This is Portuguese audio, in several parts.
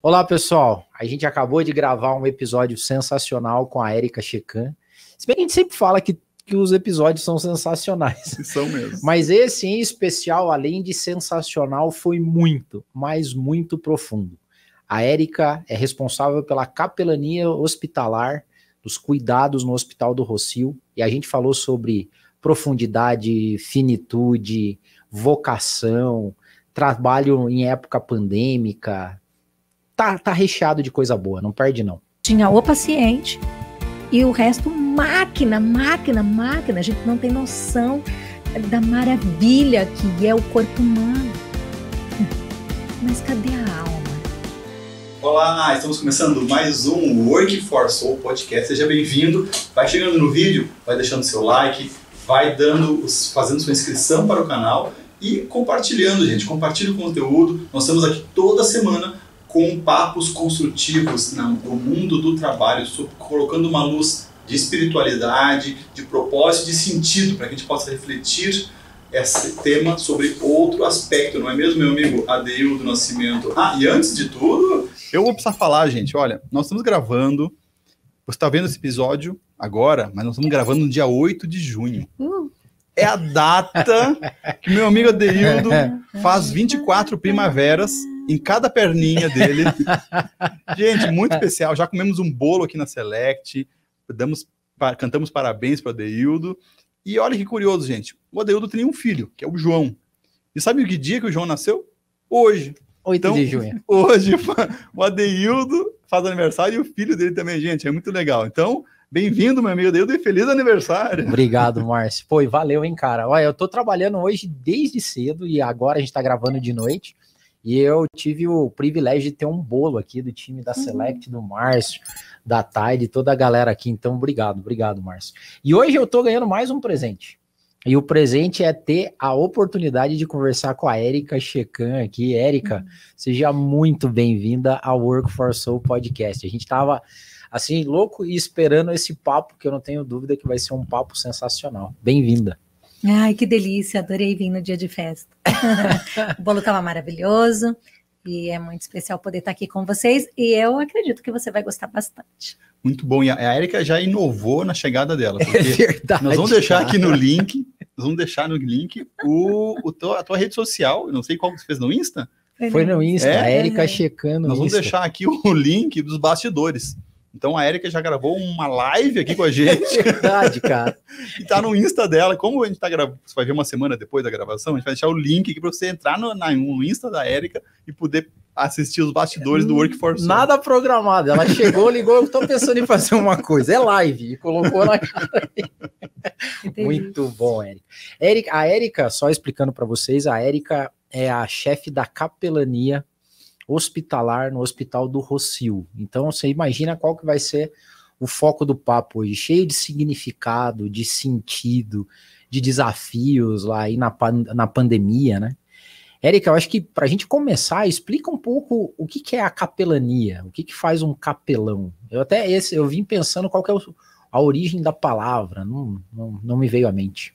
Olá, pessoal. A gente acabou de gravar um episódio sensacional com a Érica Checan. Se bem que a gente sempre fala que os episódios são sensacionais. São mesmo. Mas esse em especial, além de sensacional, foi muito, mas muito profundo. A Érica é responsável pela capelania hospitalar, dos cuidados no Hospital do Rossio, e a gente falou sobre profundidade, finitude, vocação, trabalho em época pandêmica. Tá recheado de coisa boa, não perde não. Tinha o paciente e o resto máquina. A gente não tem noção da maravilha que é o corpo humano. Mas cadê a alma? Olá, estamos começando mais um Work for Soul podcast. Seja bem-vindo. Vai chegando no vídeo, vai deixando seu like, vai fazendo sua inscrição para o canal e compartilhando, gente. Compartilhe o conteúdo. Nós estamos aqui toda semana com papos construtivos no mundo do trabalho, colocando uma luz de espiritualidade, de propósito, de sentido, para que a gente possa refletir esse tema sobre outro aspecto, não é mesmo, meu amigo Adeildo Nascimento? E antes de tudo, eu vou precisar falar, gente, olha, nós estamos gravando, você está vendo esse episódio agora, mas nós estamos gravando no dia 8 de junho. É a data que meu amigo Adeildo faz 24 primaveras em cada perninha dele. Gente, muito especial. Já comemos um bolo aqui na Select, cantamos parabéns para o Adeildo. E olha que curioso, gente. O Adeildo tem um filho, que é o João. E sabe que dia que o João nasceu? Hoje. 8 de junho. Hoje o Adeildo faz aniversário e o filho dele também, gente. É muito legal. Então, bem-vindo, meu amigo Adeildo, e feliz aniversário. Obrigado, Márcio. Pô, e valeu, hein, cara. Olha, eu tô trabalhando hoje desde cedo e agora a gente tá gravando de noite. E eu tive o privilégio de ter um bolo aqui do time da Select, do Márcio, da Thay, de toda a galera aqui. Então, obrigado, Márcio. E hoje eu tô ganhando mais um presente. E o presente é ter a oportunidade de conversar com a Érica Checan aqui. Érica, seja muito bem-vinda ao Work for Soul podcast. A gente tava, assim, louco e esperando esse papo, que eu não tenho dúvida que vai ser um papo sensacional. Bem-vinda. Ai, que delícia, adorei vir no dia de festa. O bolo estava maravilhoso e é muito especial poder estar aqui com vocês e eu acredito que você vai gostar bastante. Muito bom, e a Érica já inovou na chegada dela. É verdade. Nós vamos deixar aqui no link, a tua rede social, eu não sei qual você fez no Insta? Foi no Insta, a Érica Checando. Nós vamos deixar aqui o link dos bastidores. Então a Érica já gravou uma live aqui com a gente. É verdade, cara. E tá no Insta dela. Como a gente tá gravando, você vai ver uma semana depois da gravação, a gente vai deixar o link aqui para você entrar no Insta da Érica e poder assistir os bastidores do Work for Soul. Nada programado. Ela chegou, ligou, eu tô pensando em fazer uma coisa. É live. E colocou na cara. Muito bom, Érica. A Érica, só explicando para vocês, a Érica é a chefe da capelania hospitalar no Hospital do Rossio. Então você imagina qual que vai ser o foco do papo hoje, cheio de significado, de sentido, de desafios lá aí na pandemia, né? Érica, eu acho que pra gente explica um pouco o que é a capelania, o que faz um capelão. Eu vim pensando qual que é a origem da palavra, não me veio à mente.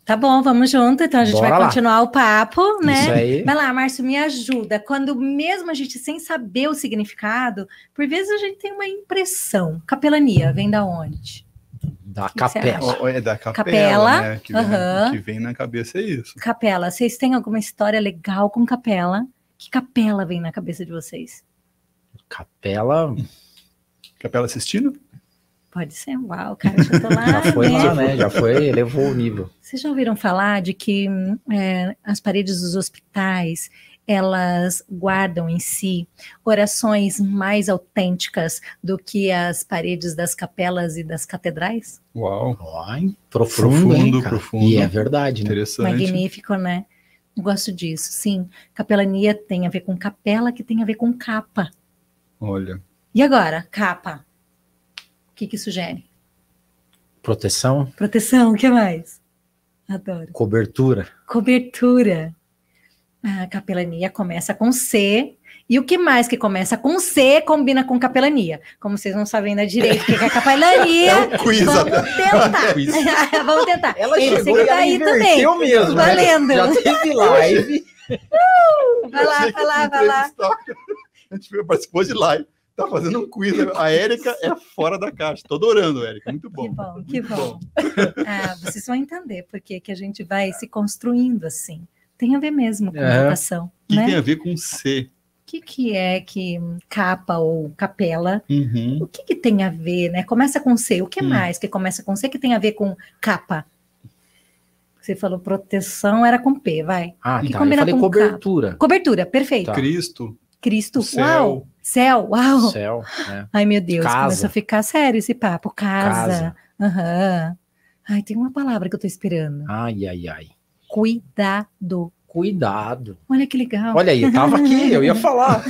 Tá bom, vamos junto, então a gente vai continuar o papo, né? Isso aí. Vai lá, Márcio, me ajuda. Quando mesmo a gente sem saber o significado, por vezes a gente tem uma impressão. Capelania vem da onde? Da capela. É da capela, né? Que vem na cabeça é isso. Capela, vocês têm alguma história legal com capela? Que capela vem na cabeça de vocês? Capela assistindo? Pode ser, uau, cara, já tô lá. Já foi lá, né? Já foi, elevou o nível. Vocês já ouviram falar de que as paredes dos hospitais, elas guardam em si orações mais autênticas do que as paredes das capelas e das catedrais? Uau. Profundo. E é verdade, né? Interessante. Magnífico, né? Eu gosto disso, sim. Capelania tem a ver com capela, que tem a ver com capa. Olha. E agora, capa? O que sugere? Proteção, o que mais? Adoro. cobertura. A capelania começa com C. E o que mais que começa com C combina com capelania? Como vocês não sabem ainda direito o que é capelania, é um quiz, vamos tentar. Ela Esse chegou que e tá aí também. mesmo. Valendo. Já teve live. Vai lá. A gente participou de live, tá fazendo um quiz. A Érica é fora da caixa. Tô adorando, Érica. Muito bom. Que bom. Vocês vão entender por que a gente vai se construindo assim. Tem a ver mesmo com vocação. Que né? tem a ver com C. O que é que capa ou capela? Uhum. O que tem a ver, né? Começa com C. O que mais que começa com C que tem a ver com capa? Você falou proteção, era com P, vai. Ah, tá. Eu falei cobertura. Capa. Cobertura, perfeito. Tá. Cristo, céu. Uau! Céu, uau! Céu, né? Ai, meu Deus, Casa. começou a ficar sério esse papo. Casa. Aham. Ai, tem uma palavra que eu tô esperando. Ai. Cuidado. Cuidado. Olha que legal. Olha aí, eu tava aqui, eu ia falar.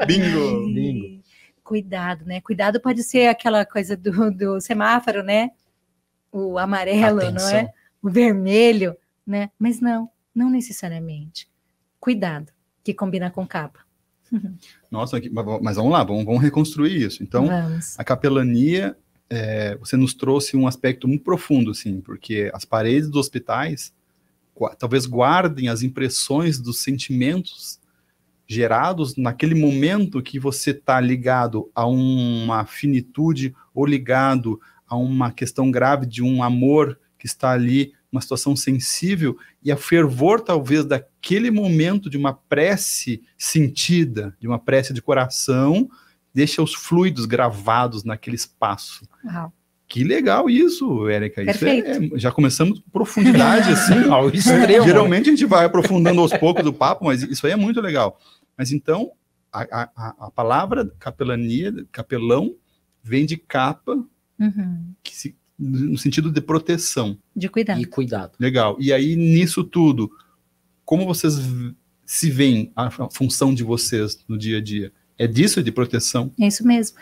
Bingo. Cuidado, né? Cuidado pode ser aquela coisa do semáforo, né? O amarelo, Atenção. não é? O vermelho, né? Mas não necessariamente. Cuidado, que combina com capa. Nossa, mas vamos lá, vamos reconstruir isso. Então, Vamos. a capelania, você nos trouxe um aspecto muito profundo, assim, porque as paredes dos hospitais talvez guardem as impressões dos sentimentos gerados naquele momento que você está ligado a uma finitude ou ligado a uma questão grave de um amor que está ali, uma situação sensível, e a fervor talvez daquele momento de uma prece sentida, de uma prece de coração, deixa os fluidos gravados naquele espaço. Uau. Que legal isso, Érica. Perfeito. Já começamos com profundidade, assim, ao extremo. Geralmente a gente vai aprofundando aos poucos do papo, mas isso aí é muito legal. Mas então, a palavra capelania, capelão, vem de capa, no sentido de proteção. De cuidado. E cuidado. Legal. E aí, nisso tudo, como vocês se veem a função de vocês no dia a dia? É disso, de proteção? É isso mesmo.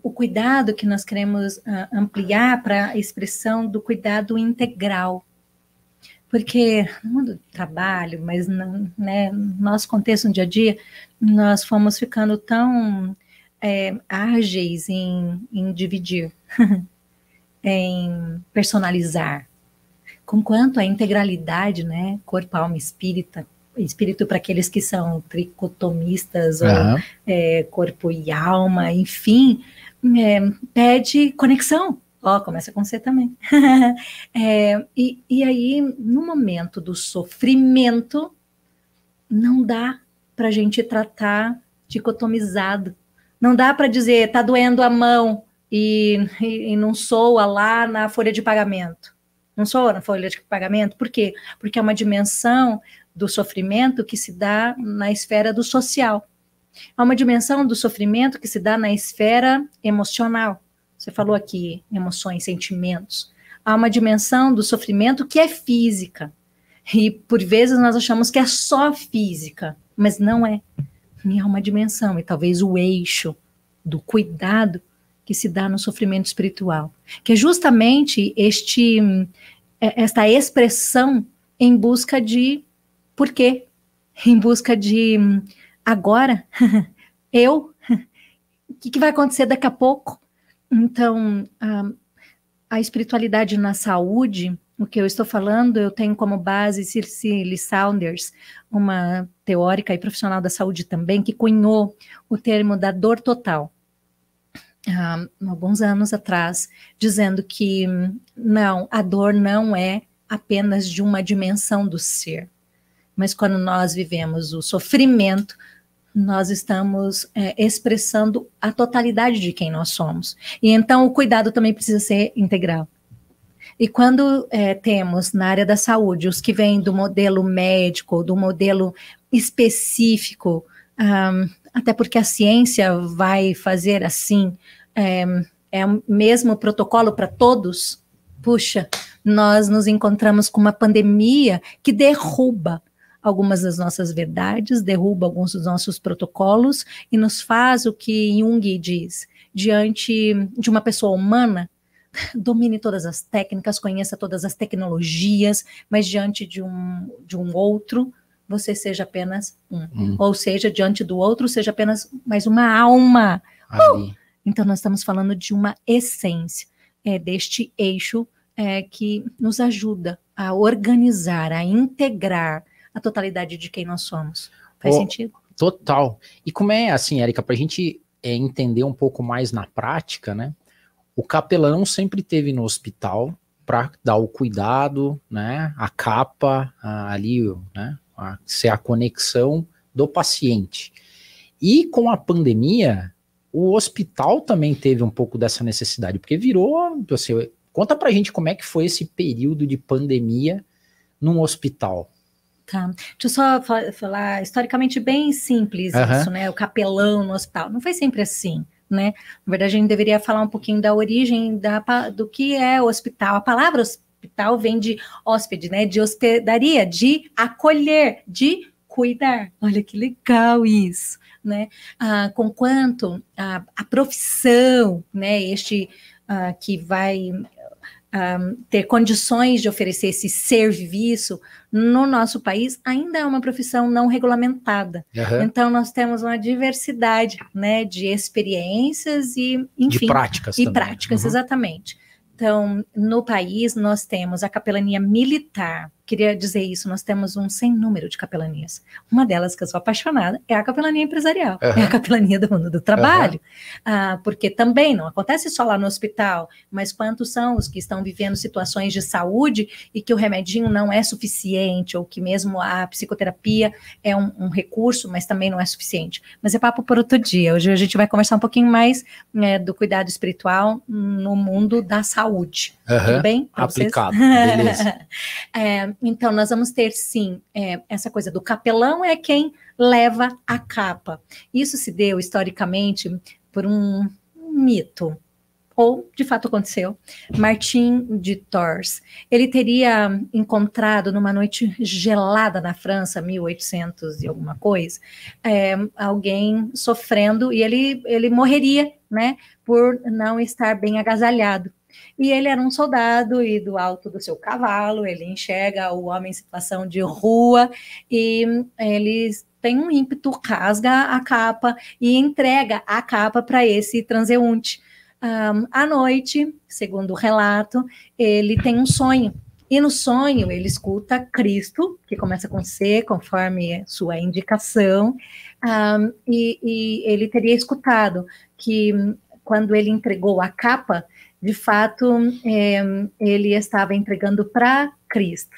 O cuidado que nós queremos ampliar para a expressão do cuidado integral. Porque no mundo do trabalho, mas no nosso contexto no dia a dia, nós fomos ficando tão ágeis em dividir, em personalizar. Conquanto a integralidade, né, corpo, alma, espírito para aqueles que são tricotomistas, ou corpo e alma, enfim, pede conexão. Começa com C também. E aí, no momento do sofrimento, não dá para a gente tratar dicotomizado. Não dá para dizer, tá doendo a mão e não soa lá na folha de pagamento. Não soa na folha de pagamento. Por quê? Porque é uma dimensão do sofrimento que se dá na esfera do social. Há uma dimensão do sofrimento que se dá na esfera emocional. Você falou aqui, emoções, sentimentos. Há uma dimensão do sofrimento que é física. E, por vezes, nós achamos que é só física, mas não é. E há uma dimensão, e talvez o eixo do cuidado que se dá no sofrimento espiritual, que é justamente esta expressão em busca de porquê, em busca de agora, o que vai acontecer daqui a pouco? Então, a espiritualidade na saúde, o que eu estou falando, eu tenho como base Cicely Saunders, uma teórica e profissional da saúde também, que cunhou o termo da dor total, há alguns anos atrás, dizendo que não, a dor não é apenas de uma dimensão do ser, mas quando nós vivemos o sofrimento, nós estamos expressando a totalidade de quem nós somos. E então o cuidado também precisa ser integral. E quando temos na área da saúde os que vêm do modelo médico, do modelo específico, até porque a ciência vai fazer assim, é o mesmo protocolo para todos, puxa, nós nos encontramos com uma pandemia que derruba algumas das nossas verdades, derruba alguns dos nossos protocolos e nos faz o que Jung diz, diante de uma pessoa humana, domine todas as técnicas, conheça todas as tecnologias, mas diante de um outro, você seja apenas ou seja, diante do outro, seja apenas mais uma alma. Então nós estamos falando de uma essência, deste eixo que nos ajuda a organizar, a integrar a totalidade de quem nós somos. Faz sentido? Total. E como é assim, Érica, para a gente entender um pouco mais na prática, né? O capelão sempre teve no hospital para dar o cuidado, né? A capa ali, né? Ser a conexão do paciente. E com a pandemia, o hospital também teve um pouco dessa necessidade, porque virou, assim, conta pra gente como é que foi esse período de pandemia num hospital. Tá. Deixa eu só falar historicamente bem simples isso, né? O capelão no hospital. Não foi sempre assim, né? Na verdade, a gente deveria falar um pouquinho da origem do que é o hospital. A palavra hospital vem de hóspede, né? De hospedaria, de acolher, de cuidar. Olha que legal isso, né? Conquanto a profissão, né? Que vai ter condições de oferecer esse serviço no nosso país ainda é uma profissão não regulamentada. Então nós temos uma diversidade, né, de experiências e, enfim, de práticas e também. práticas, exatamente. Então, no país, nós temos a capelania militar. Queria dizer isso, nós temos um sem número de capelanias. Uma delas que eu sou apaixonada é a capelania empresarial, é a capelania do mundo do trabalho. Porque também não acontece só lá no hospital, mas quantos são os que estão vivendo situações de saúde e que o remedinho não é suficiente, ou que mesmo a psicoterapia é um recurso, mas também não é suficiente. Mas é papo por outro dia. Hoje a gente vai conversar um pouquinho mais, né, do cuidado espiritual no mundo da saúde. Tudo bem? Aplicado, beleza. Então, nós vamos ter, sim, essa coisa do capelão é quem leva a capa. Isso se deu, historicamente, por um mito, ou, de fato, aconteceu. Martin de Tours, ele teria encontrado, numa noite gelada na França, 1800 e alguma coisa, alguém sofrendo, e ele morreria, né, por não estar bem agasalhado. E ele era um soldado, e do alto do seu cavalo, ele enxerga o homem em situação de rua, e ele tem um ímpeto, rasga a capa e entrega a capa para esse transeunte. À noite, segundo o relato, ele tem um sonho. E no sonho ele escuta Cristo, que começa com C, conforme sua indicação, e ele teria escutado que quando ele entregou a capa, de fato, ele estava entregando para Cristo.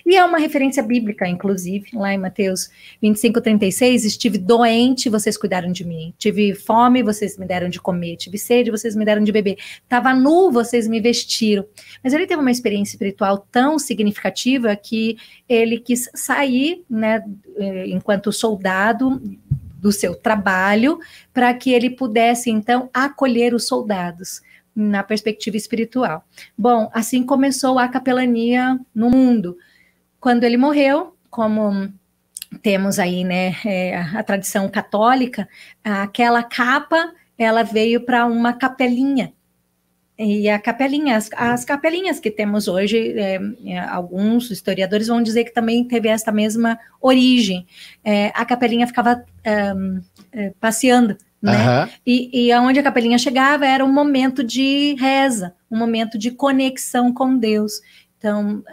E é uma referência bíblica, inclusive, lá em Mateus 25:36, estive doente, vocês cuidaram de mim. Tive fome, vocês me deram de comer. Tive sede, vocês me deram de beber. Estava nu, vocês me vestiram. Mas ele teve uma experiência espiritual tão significativa que ele quis sair, né, enquanto soldado do seu trabalho, para que ele pudesse, então, acolher os soldados na perspectiva espiritual. Bom, assim começou a capelania no mundo. Quando ele morreu, como temos aí, né, a tradição católica, aquela capa, ela veio para uma capelinha. E a capelinha, as capelinhas que temos hoje, alguns historiadores vão dizer que também teve essa mesma origem. A capelinha ficava passeando, né? E aonde a capelinha chegava era um momento de reza, um momento de conexão com Deus. Então,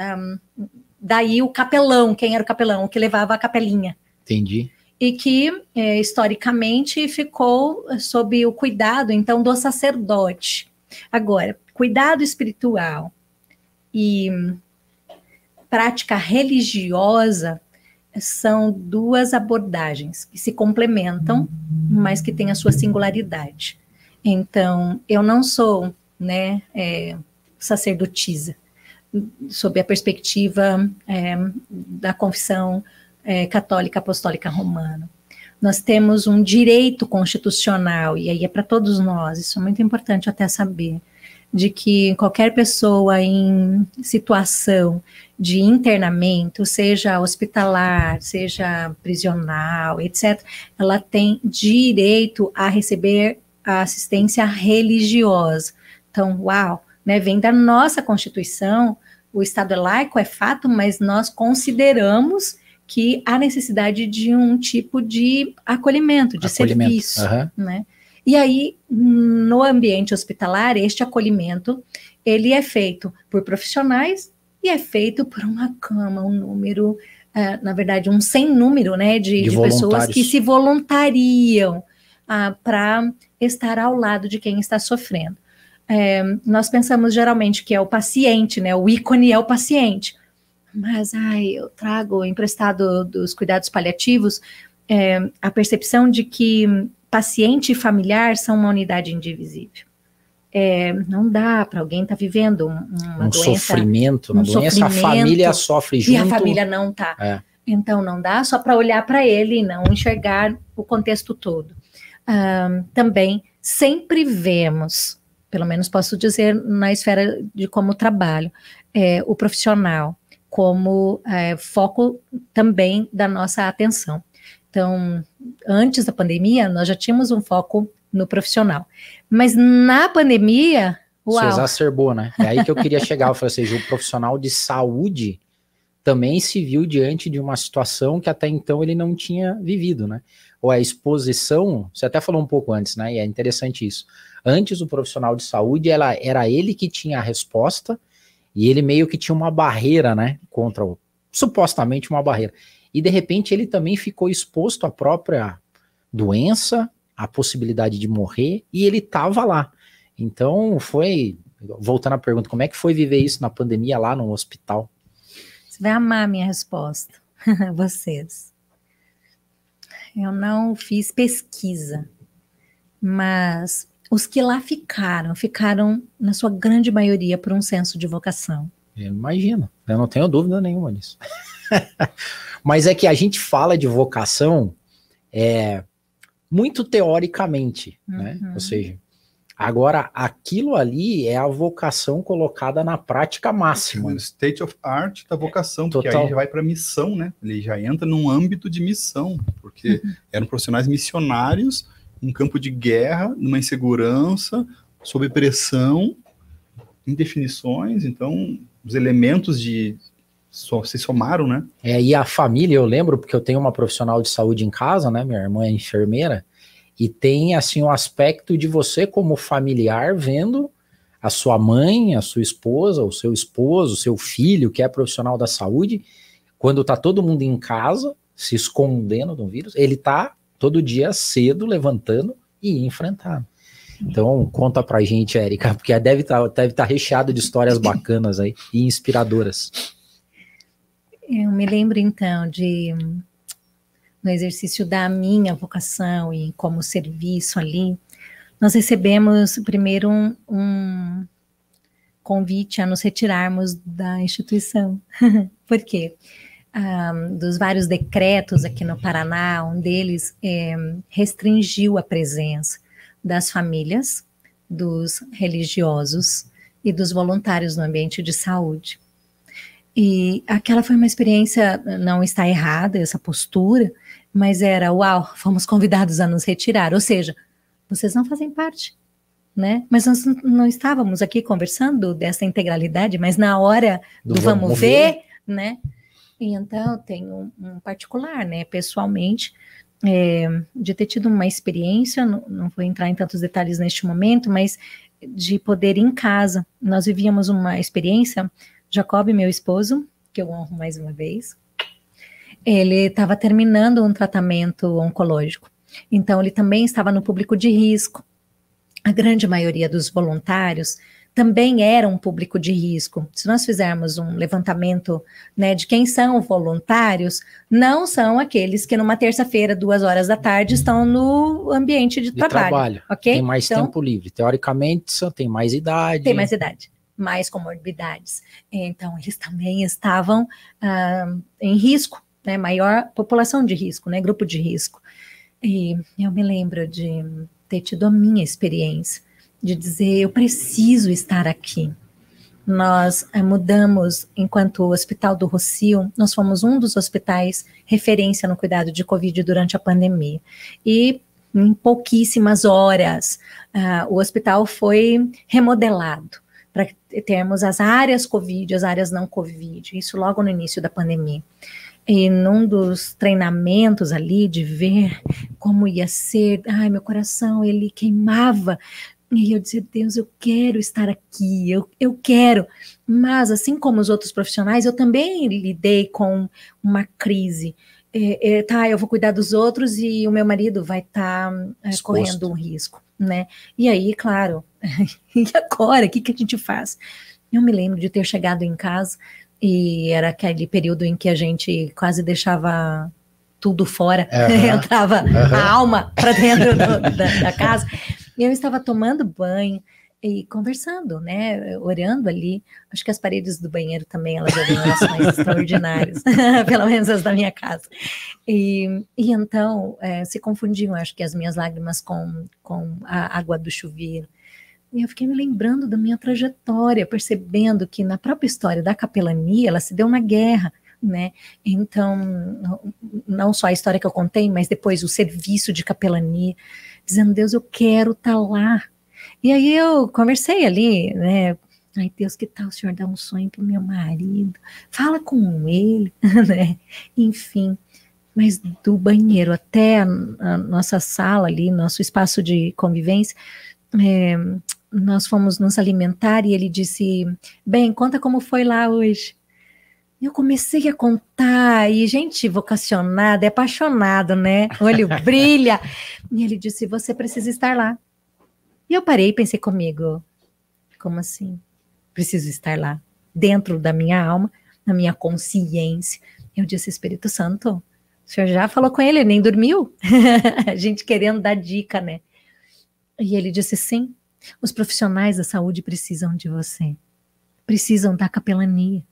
daí o capelão, quem era o capelão? O que levava a capelinha. Entendi. E que, historicamente, ficou sob o cuidado, então, do sacerdote. Agora, cuidado espiritual e prática religiosa são duas abordagens que se complementam, mas que têm a sua singularidade. Então, eu não sou, né, sacerdotisa, sob a perspectiva da confissão católica apostólica romana. Nós temos um direito constitucional, e aí é para todos nós, isso é muito importante até saber, de que qualquer pessoa em situação de internamento, seja hospitalar, seja prisional, etc., ela tem direito a receber a assistência religiosa. Então, uau, né, vem da nossa Constituição, o Estado é laico, é fato, mas nós consideramos que há necessidade de um tipo de acolhimento, de serviço, né? E aí, no ambiente hospitalar, este acolhimento, ele é feito por profissionais e é feito por uma cama, um número na verdade, um sem número, né, de pessoas que se voluntariam para estar ao lado de quem está sofrendo. Nós pensamos geralmente que é o paciente, né, o ícone é o paciente, mas eu trago emprestado dos cuidados paliativos a percepção de que paciente e familiar são uma unidade indivisível. Não dá para alguém estar vivendo uma doença, sofrimento, uma doença, a família sofre junto. E a família não está. Então não dá só para olhar para ele e não enxergar o contexto todo. Também sempre vemos, pelo menos posso dizer na esfera de como trabalho, o profissional como foco também da nossa atenção. Então, antes da pandemia, nós já tínhamos um foco no profissional. Mas na pandemia, uau! Isso exacerbou, né? É aí que eu queria chegar. Ou seja, o profissional de saúde também se viu diante de uma situação que até então ele não tinha vivido, né? Ou a exposição, você até falou um pouco antes, né? E é interessante isso. Antes, o profissional de saúde, era ele que tinha a resposta e ele meio que tinha uma barreira, né? Supostamente uma barreira. E, de repente, ele também ficou exposto à própria doença, à possibilidade de morrer, e ele estava lá. Então, voltando à pergunta, como é que foi viver isso na pandemia lá no hospital? Você vai amar a minha resposta, vocês. Eu não fiz pesquisa, mas os que lá ficaram, na sua grande maioria, por um senso de vocação. Eu imagino, eu não tenho dúvida nenhuma nisso. Mas é que a gente fala de vocação muito teoricamente, né? Ou seja, agora aquilo ali é a vocação colocada na prática máxima. O state of art da vocação, porque aí já vai para missão, né? Ele já entra num âmbito de missão, porque eram profissionais missionários, um campo de guerra, numa insegurança, sob pressão, indefinições, então os elementos se somaram, né? E a família, eu lembro, porque eu tenho uma profissional de saúde em casa, né? Minha irmã é enfermeira, e tem, assim, o aspecto de você como familiar vendo a sua mãe, a sua esposa, o seu esposo, o seu filho, que é profissional da saúde, quando tá todo mundo em casa, se escondendo do vírus, ele tá todo dia cedo levantando e enfrentando. Então, conta pra gente, Érica, porque deve tá recheado de histórias bacanas aí e inspiradoras. Eu me lembro, então, no exercício da minha vocação e como serviço ali, nós recebemos primeiro um convite a nos retirarmos da instituição. Por quê? Dos vários decretos aqui no Paraná, um deles restringiu a presença das famílias, dos religiosos e dos voluntários no ambiente de saúde. E aquela foi uma experiência, não está errada essa postura, mas fomos convidados a nos retirar, ou seja, vocês não fazem parte, né? Mas nós não estávamos aqui conversando dessa integralidade, mas na hora do vamos ver, né? E então tem um particular, né, pessoalmente, de ter tido uma experiência, não vou entrar em tantos detalhes neste momento, mas de poder ir em casa. Nós vivíamos uma experiência. Jacob, meu esposo, que eu honro mais uma vez, ele estava terminando um tratamento oncológico. Então, ele também estava no público de risco. A grande maioria dos voluntários também era um público de risco. Se nós fizermos um levantamento, né, de quem são voluntários, não são aqueles que numa terça-feira, 2 horas da tarde, estão no ambiente de trabalho. Okay? Tem mais tempo livre. Teoricamente, tem mais idade. Tem mais idade. Mais comorbidades. Então, eles também estavam em risco, né, maior população de risco, né, grupo de risco. E eu me lembro de ter tido a minha experiência, de dizer, eu preciso estar aqui. Nós mudamos, enquanto o Hospital do Rocio, nós fomos um dos hospitais referência no cuidado de Covid durante a pandemia. E em pouquíssimas horas, o hospital foi remodelado, para termos as áreas Covid, as áreas não Covid, isso logo no início da pandemia. E num dos treinamentos ali, de ver como ia ser, meu coração, ele queimava, E eu dizia, Deus, eu quero estar aqui, eu quero. Mas, assim como os outros profissionais, eu também lidei com uma crise. Tá, eu vou cuidar dos outros e o meu marido vai estar correndo um risco, né? E aí, claro, e agora, o que a gente faz? Eu me lembro de ter chegado em casa e era aquele período em que a gente quase deixava tudo fora, entrava a alma para dentro da casa. E eu estava tomando banho e conversando, né, orando ali. Acho que as paredes do banheiro também, elas eram orações extraordinárias, pelo menos as da minha casa. E então, se confundiam, acho que as minhas lágrimas com a água do chuveiro. E eu fiquei me lembrando da minha trajetória, percebendo que na própria história da capelania, ela se deu na guerra, né? Então, não só a história que eu contei, mas depois o serviço de capelania, dizendo, Deus, eu quero estar lá. E aí eu conversei ali, né? Ai, Deus, que tal o senhor dar um sonho para o meu marido? Fala com ele, né? Enfim, mas do banheiro até a nossa sala ali, nosso espaço de convivência, nós fomos nos alimentar e ele disse, bem, conta como foi lá hoje. Eu comecei a contar, e gente vocacionada, é apaixonado, né? O olho brilha. E ele disse, você precisa estar lá. E eu parei e pensei comigo, como assim? Preciso estar lá, dentro da minha alma, na minha consciência. Eu disse, Espírito Santo, o senhor já falou com ele, nem dormiu? A gente querendo dar dica, né? E ele disse, sim, os profissionais da saúde precisam de você, precisam da capelania.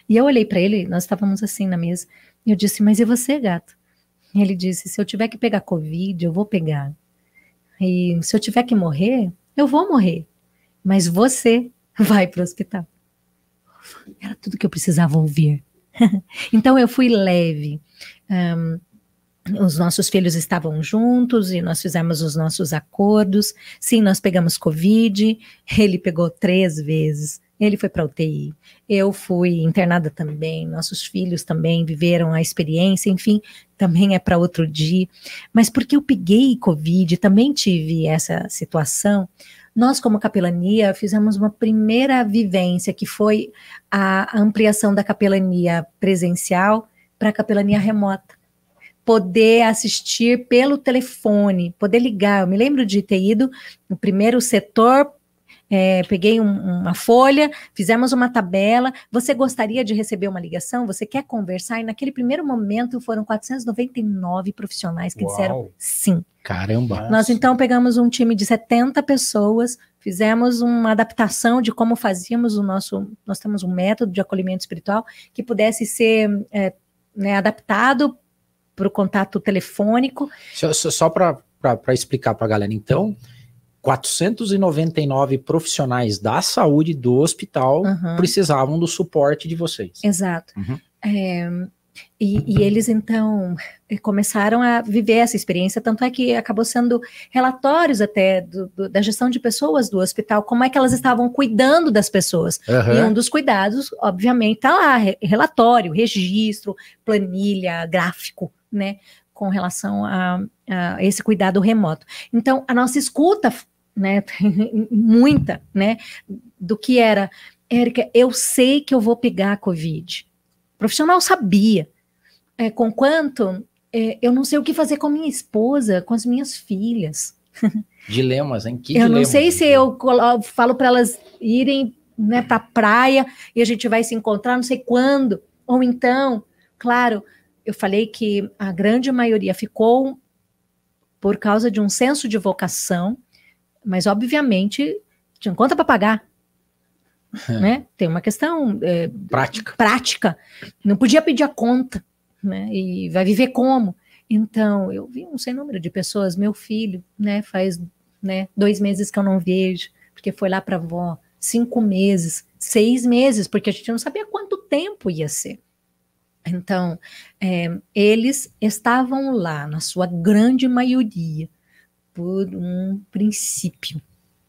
E eu olhei para ele, nós estávamos assim na mesa, e eu disse, mas e você, gato? E ele disse, se eu tiver que pegar Covid, eu vou pegar. E se eu tiver que morrer, eu vou morrer. Mas você vai para o hospital. Era tudo que eu precisava ouvir. Então eu fui leve. Os nossos filhos estavam juntos e nós fizemos os nossos acordos. Sim, nós pegamos Covid, ele pegou 3 vezes. Ele foi para a UTI, eu fui internada também, nossos filhos também viveram a experiência, enfim, também é para outro dia. Mas porque eu peguei Covid, também tive essa situação, nós como capelania fizemos uma primeira vivência, que foi a ampliação da capelania presencial para a capelania remota. Poder assistir pelo telefone, poder ligar. Eu me lembro de ter ido no primeiro setor, peguei uma folha, fizemos uma tabela, você gostaria de receber uma ligação, você quer conversar? E naquele primeiro momento foram 499 profissionais que disseram sim. Caramba! Nós então pegamos um time de 70 pessoas, fizemos uma adaptação de como fazíamos nós temos um método de acolhimento espiritual que pudesse ser adaptado para o contato telefônico. Só para explicar para a galera, então, 499 profissionais da saúde do hospital precisavam do suporte de vocês. Exato. E eles, então, começaram a viver essa experiência, tanto é que acabou sendo relatórios até da gestão de pessoas do hospital, como é que elas estavam cuidando das pessoas. E um dos cuidados, obviamente, está lá, relatório, registro, planilha, gráfico, né, com relação a esse cuidado remoto. Então, a nossa escuta, né, muita, né, do que era, Érica, eu sei que eu vou pegar a Covid. O profissional sabia, conquanto eu não sei o que fazer com a minha esposa, com as minhas filhas. Dilemas, hein? Que eu dilemas, não sei se eu falo para elas irem, né, para a praia e a gente vai se encontrar não sei quando, ou então, claro, eu falei que a grande maioria ficou por causa de um senso de vocação, mas obviamente tinha conta para pagar. Né? Tem uma questão prática, não podia pedir a conta, né? E vai viver como? Então, eu vi um sem número de pessoas, meu filho, né, faz 2 meses que eu não vejo, porque foi lá para a avó, 5 meses, 6 meses, porque a gente não sabia quanto tempo ia ser. Então, eles estavam lá, na sua grande maioria, por um princípio,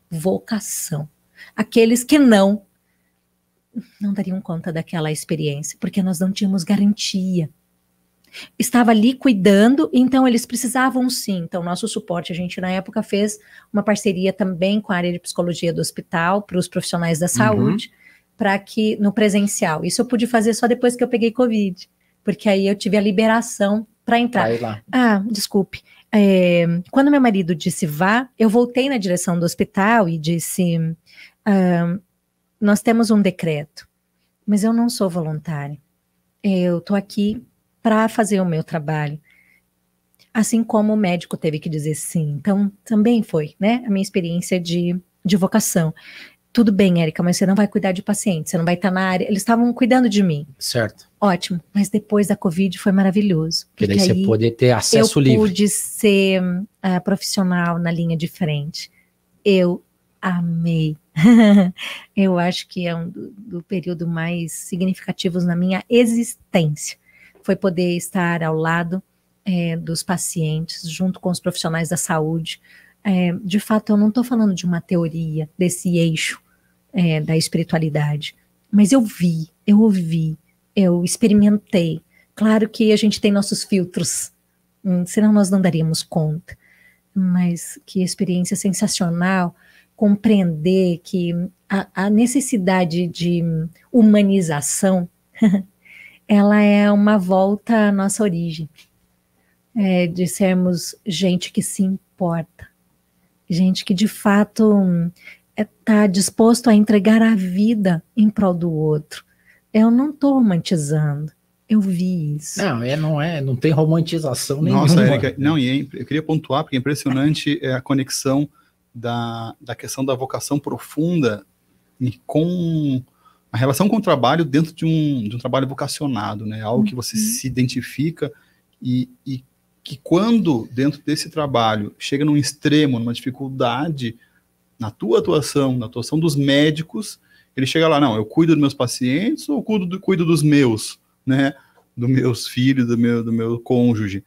vocação. Aqueles que não dariam conta daquela experiência, porque nós não tínhamos garantia. estava ali cuidando, então eles precisavam sim. Então, nosso suporte, a gente na época fez uma parceria também com a área de psicologia do hospital, para os profissionais da saúde, para que, no presencial, isso eu pude fazer só depois que eu peguei Covid, porque aí eu tive a liberação para entrar. Lá. Desculpe. Quando meu marido disse vá, eu voltei na direção do hospital e disse, nós temos um decreto, mas eu não sou voluntária. Eu estou aqui para fazer o meu trabalho. Assim como o médico teve que dizer sim. Então, também foi, né, a minha experiência de vocação. Tudo bem, Érica, mas você não vai cuidar de paciente, você não vai estar na área. Eles estavam cuidando de mim. Certo. Ótimo, mas depois da Covid foi maravilhoso. Porque daí você poder ter acesso livre. Eu pude ser profissional na linha de frente. Eu amei. Eu acho que é um do período mais significativos na minha existência. Foi poder estar ao lado dos pacientes, junto com os profissionais da saúde. De fato, eu não estou falando de uma teoria desse eixo da espiritualidade, mas eu vi, eu ouvi, eu experimentei. Claro que a gente tem nossos filtros, senão nós não daríamos conta, mas que experiência sensacional compreender que a necessidade de humanização ela é uma volta à nossa origem, de sermos gente que se importa, gente que de fato está disposto a entregar a vida em prol do outro. Eu não estou romantizando, eu vi isso. Não tem romantização nenhuma. Nossa, Érica, eu queria pontuar, porque é impressionante a conexão da questão da vocação profunda com a relação com o trabalho dentro de um trabalho vocacionado, né? Algo que você se identifica e que quando dentro desse trabalho chega num extremo, numa dificuldade na tua atuação, na atuação dos médicos, ele chega lá, não, eu cuido dos meus pacientes ou cuido dos meus, né? Dos meus filhos, do meu cônjuge.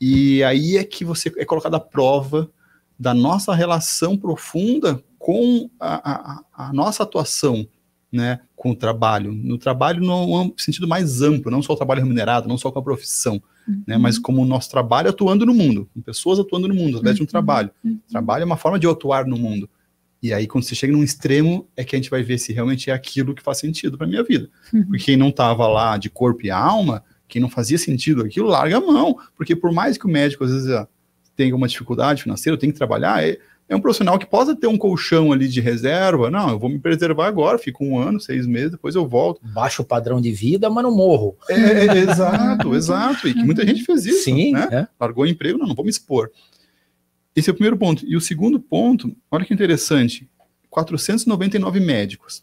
E aí é que você é colocado à prova da nossa relação profunda com a nossa atuação, né, com o trabalho. No trabalho no sentido mais amplo, não só o trabalho remunerado, não só com a profissão, né, mas como o nosso trabalho atuando no mundo, com pessoas atuando no mundo, através de um trabalho. Trabalho é uma forma de eu atuar no mundo. E aí, quando você chega num extremo, é que a gente vai ver se realmente é aquilo que faz sentido para minha vida. Porque quem não estava lá de corpo e alma, quem não fazia sentido aquilo, larga a mão. Porque por mais que o médico, às vezes, tenha uma dificuldade financeira, tem que trabalhar, é um profissional que possa ter um colchão ali de reserva. Não, eu vou me preservar agora, fico 1 ano, 6 meses, depois eu volto. Baixo padrão de vida, mas não morro. Exato. E que muita gente fez isso. Sim, né? Largou o emprego, não vou me expor. Esse é o primeiro ponto. E o segundo ponto, olha que interessante, 499 médicos,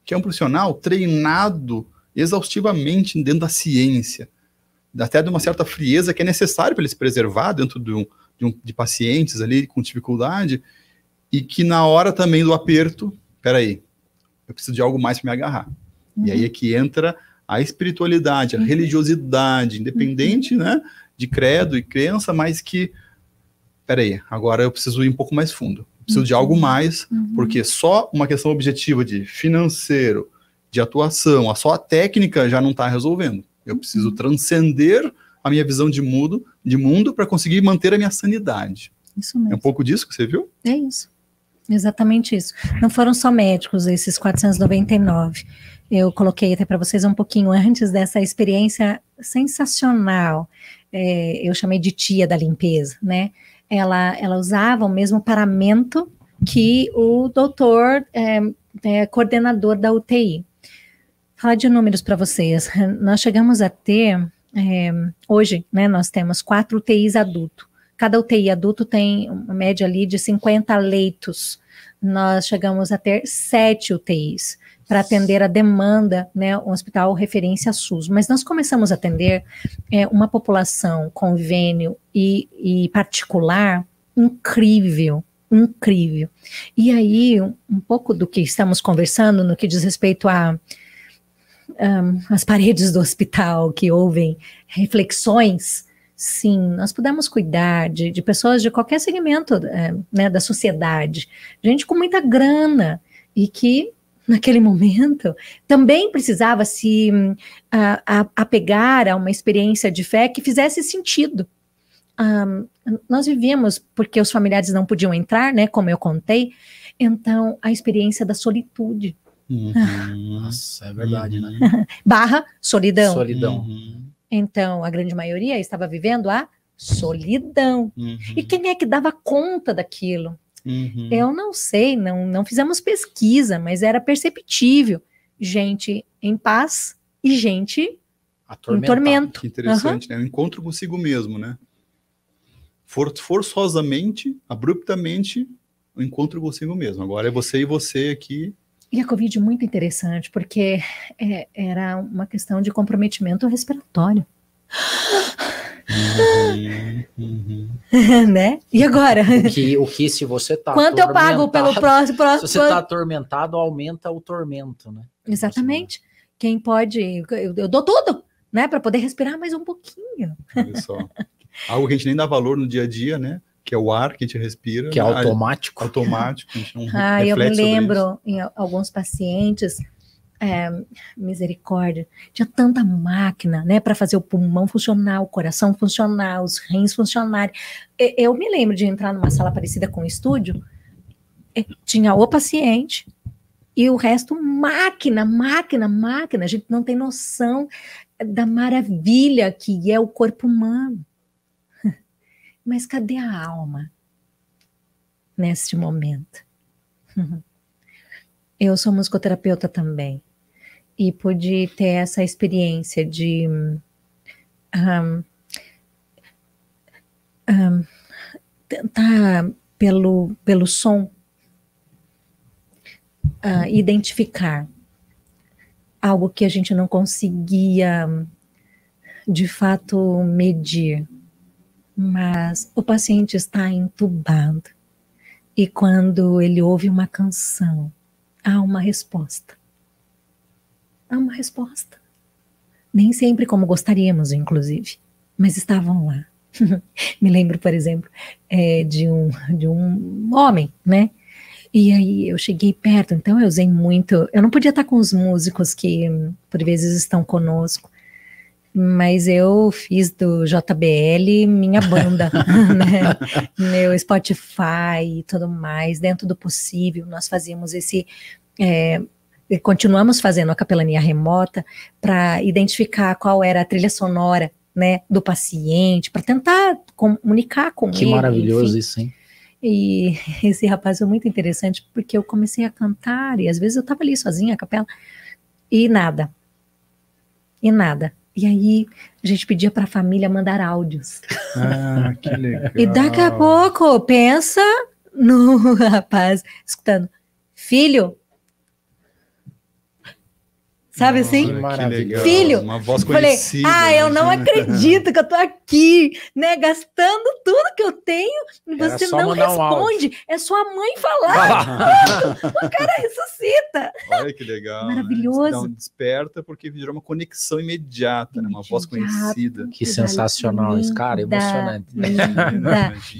que é um profissional treinado exaustivamente dentro da ciência, até de uma certa frieza que é necessário para ele se preservar dentro de pacientes ali com dificuldade, e que na hora também do aperto, peraí, eu preciso de algo mais para me agarrar. E aí é que entra a espiritualidade, a religiosidade, independente, né, de credo e crença, mas que, peraí, agora eu preciso ir um pouco mais fundo. Eu preciso de algo mais, porque só uma questão objetiva de financeiro, de atuação, só a técnica já não está resolvendo. Eu preciso transcender a minha visão de mundo para conseguir manter a minha sanidade. Isso mesmo. É um pouco disso que você viu? É isso. Exatamente isso. Não foram só médicos esses 499. Eu coloquei até para vocês um pouquinho antes dessa experiência sensacional. Eu chamei de tia da limpeza, né? Ela usava o mesmo paramento que o doutor coordenador da UTI. Falar de números para vocês. Nós chegamos a ter, hoje, né, nós temos 4 UTIs adulto. Cada UTI adulto tem uma média ali de 50 leitos. Nós chegamos a ter 7 UTIs para atender a demanda, né, um hospital referência SUS. Mas nós começamos a atender uma população convênio e particular incrível. E aí, um pouco do que estamos conversando no que diz respeito as paredes do hospital que ouvem reflexões, sim, nós pudemos cuidar de pessoas de qualquer segmento né, da sociedade, gente com muita grana e que naquele momento, também precisava se apegar a uma experiência de fé que fizesse sentido. Nós vivíamos, porque os familiares não podiam entrar, né, como eu contei, então a experiência da solitude. Nossa, é verdade, né? Barra solidão. Solidão. Então, a grande maioria estava vivendo a solidão. E quem é que dava conta daquilo? Eu não sei, não fizemos pesquisa, mas era perceptível. Gente em paz e gente em tormento. Que interessante, né? O encontro consigo mesmo, né? Forçosamente, abruptamente, o encontro consigo mesmo. Agora é você e você aqui. E a Covid muito interessante, porque era uma questão de comprometimento respiratório. Né? E agora? O que se você tá quanto eu pago pelo próximo? Se você tá atormentado, aumenta o tormento, né? Exatamente. Quem pode, eu dou tudo, né, para poder respirar mais um pouquinho. Olha só. Algo que a gente nem dá valor no dia a dia, né? Que é o ar que a gente respira. Que é automático. Automático. A gente não eu me lembro em alguns pacientes, misericórdia, tinha tanta máquina, né, para fazer o pulmão funcionar, o coração funcionar, os rins funcionarem. Eu me lembro de entrar numa sala parecida com um estúdio, tinha o paciente e o resto máquina. A gente não tem noção da maravilha que é o corpo humano. Mas cadê a alma neste momento? Eu sou musicoterapeuta também e pude ter essa experiência de tentar pelo som identificar algo que a gente não conseguia de fato medir. Mas o paciente está entubado e quando ele ouve uma canção, há uma resposta. Há uma resposta. Nem sempre como gostaríamos, inclusive, mas estavam lá. Me lembro, por exemplo, de um homem, né? E aí eu cheguei perto, então eu usei muito. Eu não podia estar com os músicos que por vezes estão conosco, mas eu fiz do JBL minha banda, né? Meu Spotify e tudo mais, dentro do possível, nós fazíamos continuamos fazendo a capelania remota para identificar qual era a trilha sonora, né, do paciente, para tentar comunicar com ele. Que maravilhoso, enfim. Isso, hein? E esse rapaz foi muito interessante, porque eu comecei a cantar, e às vezes eu estava ali sozinha, a capela, e nada. E aí a gente pedia para a família mandar áudios. Que legal. E daqui a pouco, pensa no rapaz escutando, filho, sabe assim? Que legal. Filho, uma voz conhecida. Falei, eu não acredito que eu tô aqui, né, gastando tudo que eu tenho e você não responde. É sua mãe falar. O cara ressuscita. Olha que legal. Maravilhoso. Né? Desperta porque virou uma conexão imediata, né? Uma voz conhecida. Que sensacional isso, cara, emocionante.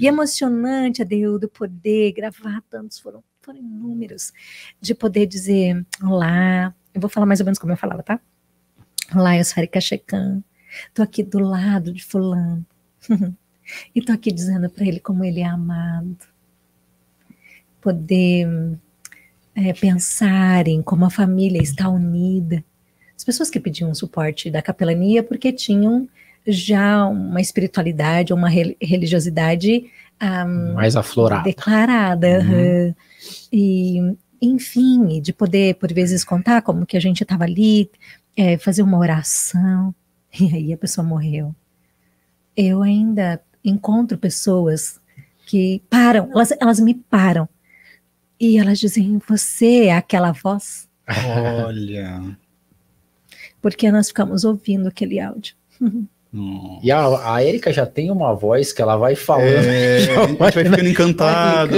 E emocionante, Adeudo, poder gravar tantos, foram inúmeros, de poder dizer, olá. Eu vou falar mais ou menos como eu falava, tá? Olá, eu sou Erika Checan, tô aqui do lado de fulano, e tô aqui dizendo para ele como ele é amado. Poder pensar em como a família está unida. As pessoas que pediam suporte da capelania porque tinham já uma espiritualidade, uma religiosidade mais aflorada. Declarada. E enfim, de poder, por vezes, contar como que a gente estava ali, fazer uma oração, e aí a pessoa morreu. Eu ainda encontro pessoas que param, elas me param, e elas dizem, você é aquela voz? Olha! Porque nós ficamos ouvindo aquele áudio. E a Erika já tem uma voz que ela vai falando. A gente vai ficando encantado.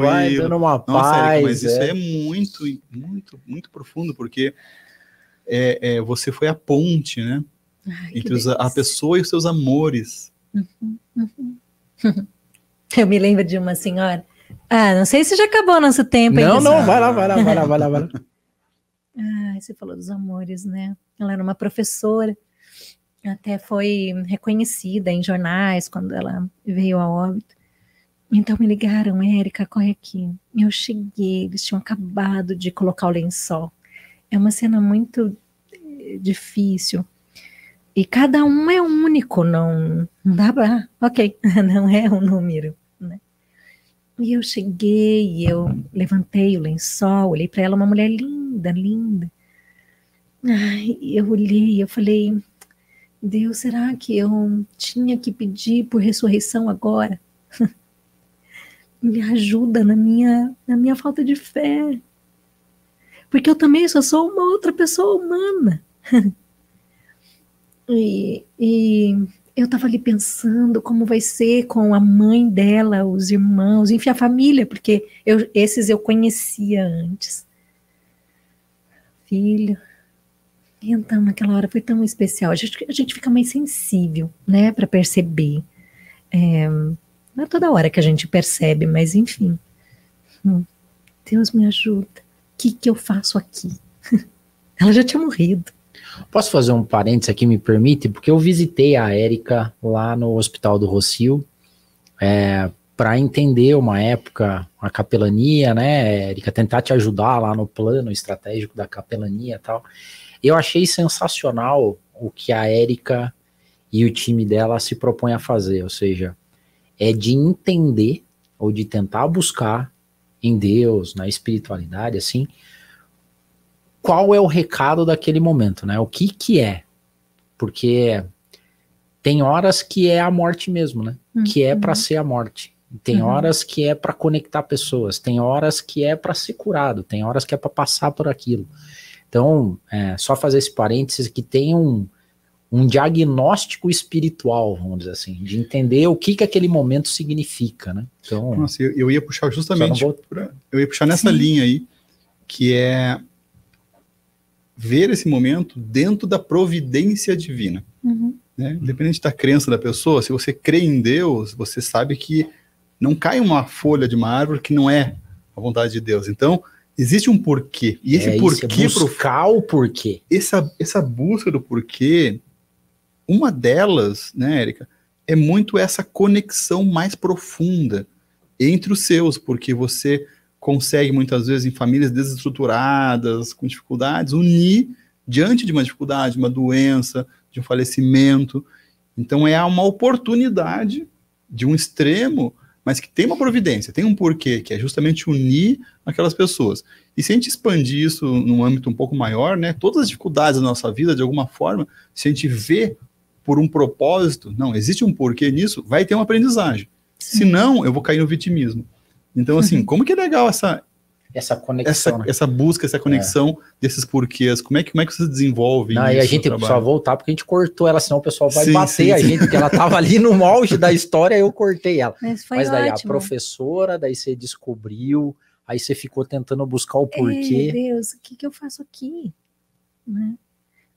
Vai dando uma paz. Nossa, Erika, mas isso é muito, muito, muito profundo, porque você foi a ponte, né? Entre a pessoa e os seus amores. Eu me lembro de uma senhora. Não sei se já acabou o nosso tempo. Não, vai lá. Você falou dos amores, né? Ela era uma professora, até foi reconhecida em jornais quando ela veio a óbito. Então me ligaram, Érica, corre aqui. Eu cheguei, eles tinham acabado de colocar o lençol. É uma cena muito difícil. E cada um é único, não dá pra... Ok, não é um número, né? E eu cheguei, e eu levantei o lençol, olhei para ela, uma mulher linda, linda. Eu olhei, eu falei, Deus, será que eu tinha que pedir por ressurreição agora? Me ajuda na minha falta de fé. Porque eu também só sou uma outra pessoa humana. E eu estava ali pensando como vai ser com a mãe dela, os irmãos, enfim, a família, porque esses eu conhecia antes. Filho. Então, naquela hora foi tão especial. A gente fica mais sensível, né, para perceber. Não é toda hora que a gente percebe, mas enfim. Deus me ajuda. O que eu faço aqui? Ela já tinha morrido. Posso fazer um parênteses aqui, me permite? Porque eu visitei a Érica lá no Hospital do Rossio, para entender uma época a capelania, né, Érica, tentar te ajudar lá no plano estratégico da capelania e tal. Eu achei sensacional o que a Érica e o time dela se propõem a fazer, ou seja, é de entender ou de tentar buscar em Deus, na espiritualidade, assim, qual é o recado daquele momento, né? O que é? Porque tem horas que é a morte mesmo, né? Que é para ser a morte. Tem horas que é para conectar pessoas. Tem horas que é para ser curado. Tem horas que é para passar por aquilo. Então, só fazer esse parênteses que tem um diagnóstico espiritual, vamos dizer assim, de entender o que aquele momento significa, né? Então, nossa, eu ia puxar justamente, eu ia puxar nessa linha aí, que é ver esse momento dentro da providência divina. Né? Independente da crença da pessoa, se você crê em Deus, você sabe que não cai uma folha de uma árvore que não é a vontade de Deus. Então, existe um porquê. E esse porquê... buscar o porquê. Essa busca do porquê, uma delas, né, Érica, é muito essa conexão mais profunda entre os seus, porque você consegue, muitas vezes, em famílias desestruturadas, com dificuldades, unir diante de uma dificuldade, uma doença, de um falecimento. Então, é uma oportunidade de um extremo, mas que tem uma providência, tem um porquê, que é justamente unir aquelas pessoas. E se a gente expandir isso num âmbito um pouco maior, né, todas as dificuldades da nossa vida, de alguma forma, se a gente vê por um propósito, não, existe um porquê nisso, vai ter uma aprendizagem. Sim. Senão, eu vou cair no vitimismo. Então, assim, como que é legal essa conexão, essa busca, essa conexão desses porquês? Como é que você desenvolve isso? E a gente só voltar porque a gente cortou ela, senão o pessoal vai bater a gente, porque ela estava ali no auge da história, eu cortei ela. Mas daí ótimo. A professora, daí você descobriu, aí você ficou tentando buscar o porquê. Deus, o que eu faço aqui? Né?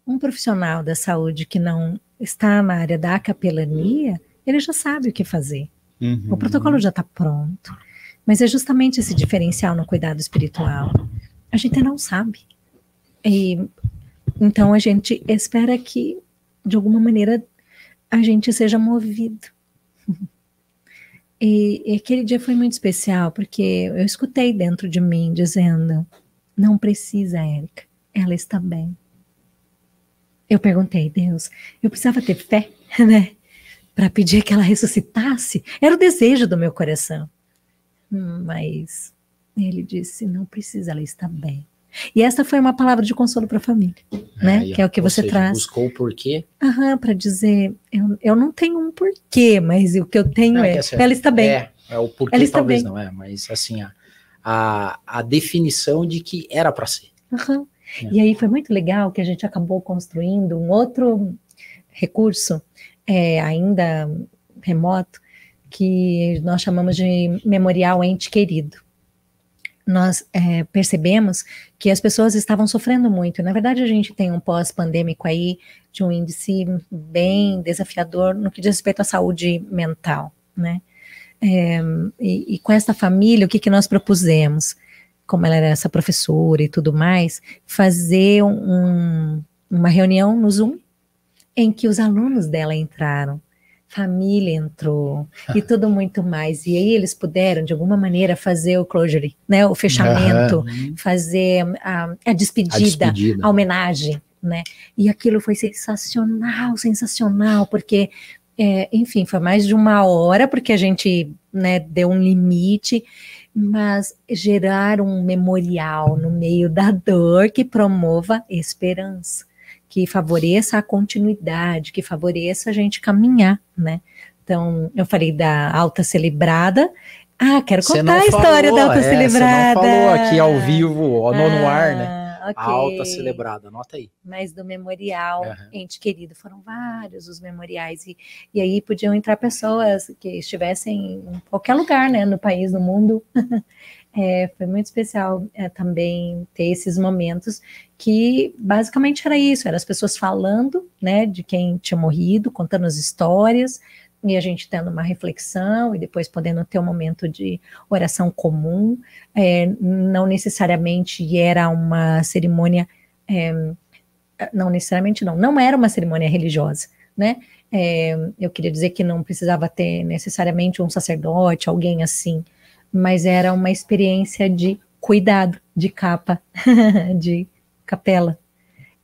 Um profissional da saúde que não está na área da capelania, ele já sabe o que fazer. O protocolo já está pronto. Mas é justamente esse diferencial no cuidado espiritual. A gente não sabe. Então a gente espera que, de alguma maneira, a gente seja movido. E aquele dia foi muito especial, porque eu escutei dentro de mim dizendo, não precisa, Érica, ela está bem. Eu perguntei, Deus, eu precisava ter fé, né? Para pedir que ela ressuscitasse. Era o desejo do meu coração. Mas ele disse, não precisa, ela está bem. E essa foi uma palavra de consolo para a família, né? Que é o que você traz. Buscou o porquê. Para dizer, eu não tenho um porquê, mas o que eu tenho ela está bem. O porquê ela talvez não é, mas assim, a definição de que era para ser. E aí foi muito legal que a gente acabou construindo um outro recurso, ainda remoto, que nós chamamos de memorial ente querido. Nós percebemos que as pessoas estavam sofrendo muito. Na verdade, a gente tem um pós-pandêmico aí de um índice bem desafiador no que diz respeito à saúde mental, né? E com essa família, o que nós propusemos? como ela era essa professora e tudo mais, fazer uma reunião no Zoom em que os alunos dela entraram, família entrou e tudo muito mais. E aí eles puderam, de alguma maneira, fazer o closure, né, o fechamento, fazer a despedida, a homenagem, né? E aquilo foi sensacional, sensacional, porque, enfim, foi mais de 1 hora, porque a gente, né, deu um limite, mas gerar um memorial no meio da dor que promova esperança, que favoreça a continuidade, que favoreça a gente caminhar, né? Então, eu falei da alta celebrada. Quero contar a história da alta celebrada. Você não falou aqui ao vivo, no ar, né? Okay. A alta celebrada, anota aí. Mas do memorial, ente querido, foram vários os memoriais, e aí podiam entrar pessoas que estivessem em qualquer lugar, né, no país, no mundo. Foi muito especial também ter esses momentos que basicamente era isso, eram as pessoas falando, né, de quem tinha morrido, contando as histórias, e a gente tendo uma reflexão e depois podendo ter um momento de oração comum. Não necessariamente era uma cerimônia, não era uma cerimônia religiosa, né? Eu queria dizer que não precisava ter necessariamente um sacerdote, alguém assim, mas era uma experiência de cuidado, de capa, de capela.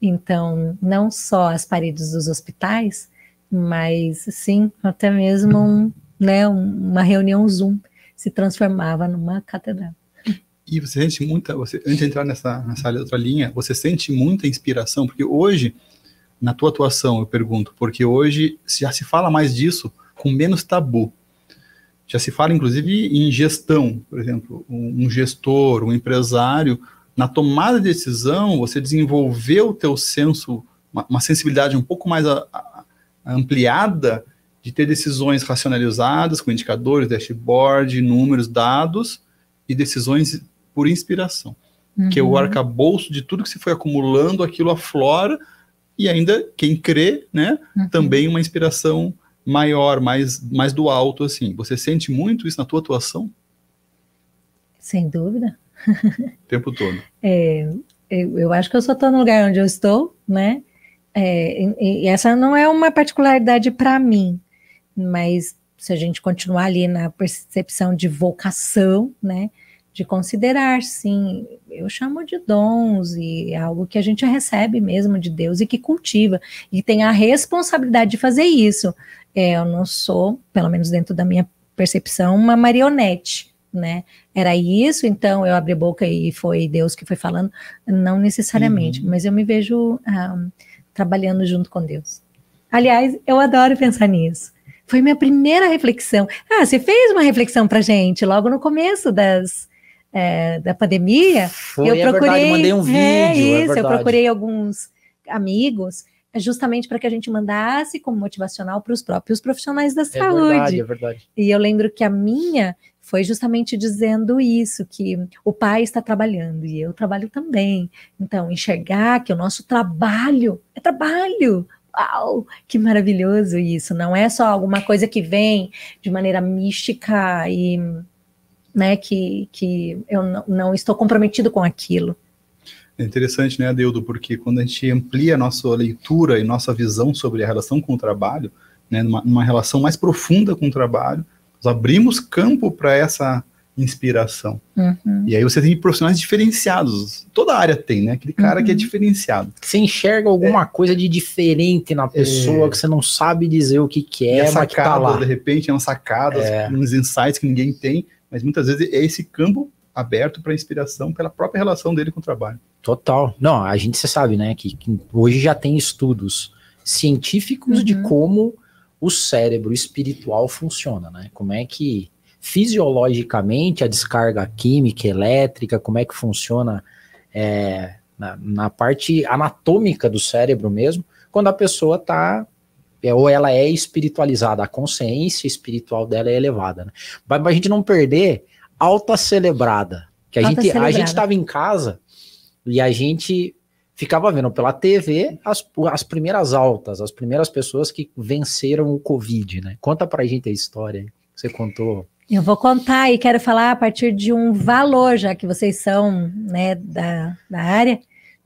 Então, não só as paredes dos hospitais, mas sim, até mesmo uma reunião Zoom se transformava numa catedral. E você sente antes de entrar nessa outra linha, você sente muita inspiração, porque hoje, na tua atuação, eu pergunto, porque hoje já se fala mais disso com menos tabu. Já se fala, inclusive, em gestão, por exemplo, um gestor, um empresário, na tomada de decisão, você desenvolveu o teu senso, uma sensibilidade um pouco mais ampliada de ter decisões racionalizadas, com indicadores, dashboard, números, dados, e decisões por inspiração. Que é o arcabouço de tudo que se foi acumulando, aquilo aflora, e ainda, quem crê, né, também uma inspiração maior, mais do alto, assim. Você sente muito isso na tua atuação? Sem dúvida. O tempo todo. Eu acho que eu só estou no lugar onde eu estou, né? E essa não é uma particularidade para mim, mas se a gente continuar ali na percepção de vocação, né? De considerar, sim, eu chamo de dons, e é algo que a gente recebe mesmo de Deus e que cultiva, e tem a responsabilidade de fazer isso. Eu não sou, pelo menos dentro da minha percepção, uma marionete, né? Era isso, então eu abri a boca e foi Deus que foi falando, não necessariamente, mas eu me vejo trabalhando junto com Deus. Aliás, eu adoro pensar nisso. Foi minha primeira reflexão. Você fez uma reflexão pra gente logo no começo da pandemia. Eu procurei, mandei um vídeo. Eu procurei alguns amigos, justamente para que a gente mandasse como motivacional para os próprios profissionais da saúde. É verdade. E eu lembro que a minha foi justamente dizendo isso, que o pai está trabalhando e eu trabalho também. Então, enxergar que o nosso trabalho é trabalho. Uau, que maravilhoso isso. Não é só alguma coisa que vem de maneira mística e, né, que eu não estou comprometido com aquilo. É interessante, né, Adeudo, porque quando a gente amplia a nossa leitura e nossa visão sobre a relação com o trabalho, né, numa relação mais profunda com o trabalho, nós abrimos campo para essa inspiração. E aí você tem profissionais diferenciados. Toda área tem, né? Aquele cara que é diferenciado. Você enxerga alguma coisa de diferente na pessoa que você não sabe dizer o que é, mas que tá lá. De repente, é uma sacada, uns insights que ninguém tem, mas muitas vezes é esse campo aberto para inspiração pela própria relação dele com o trabalho. Total. Não, você sabe, né, que hoje já tem estudos científicos de como o cérebro espiritual funciona, né? Como é que fisiologicamente a descarga química, elétrica, como é que funciona na parte anatômica do cérebro mesmo, quando a pessoa tá, ou ela é espiritualizada, a consciência espiritual dela é elevada, né? Pra gente não perder alta celebrada, que a gente estava em casa e a gente ficava vendo pela TV as primeiras altas, as primeiras pessoas que venceram o Covid, né? Conta pra gente a história que você contou. Eu vou contar e quero falar a partir de um valor, já que vocês são, né, da área.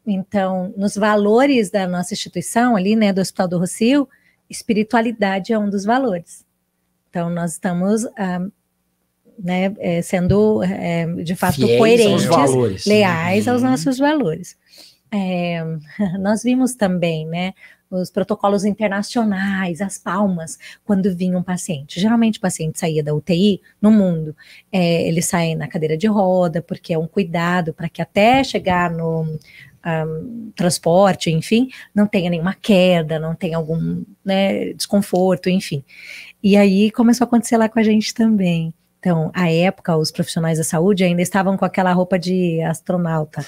Então, nos valores da nossa instituição ali, né, do Hospital do Rossio, espiritualidade é um dos valores. Então, nós estamos né, sendo, de fato, Fiéis coerentes, aos valores, leais aos nossos valores. Nós vimos também, né, os protocolos internacionais, as palmas, quando vinha um paciente. Geralmente o paciente saía da UTI, no mundo, ele sai na cadeira de roda, porque é um cuidado para que até chegar no transporte, enfim, não tenha nenhuma queda, não tenha algum, né, desconforto, enfim. E aí começou a acontecer lá com a gente também. Então, à época, os profissionais da saúde ainda estavam com aquela roupa de astronauta,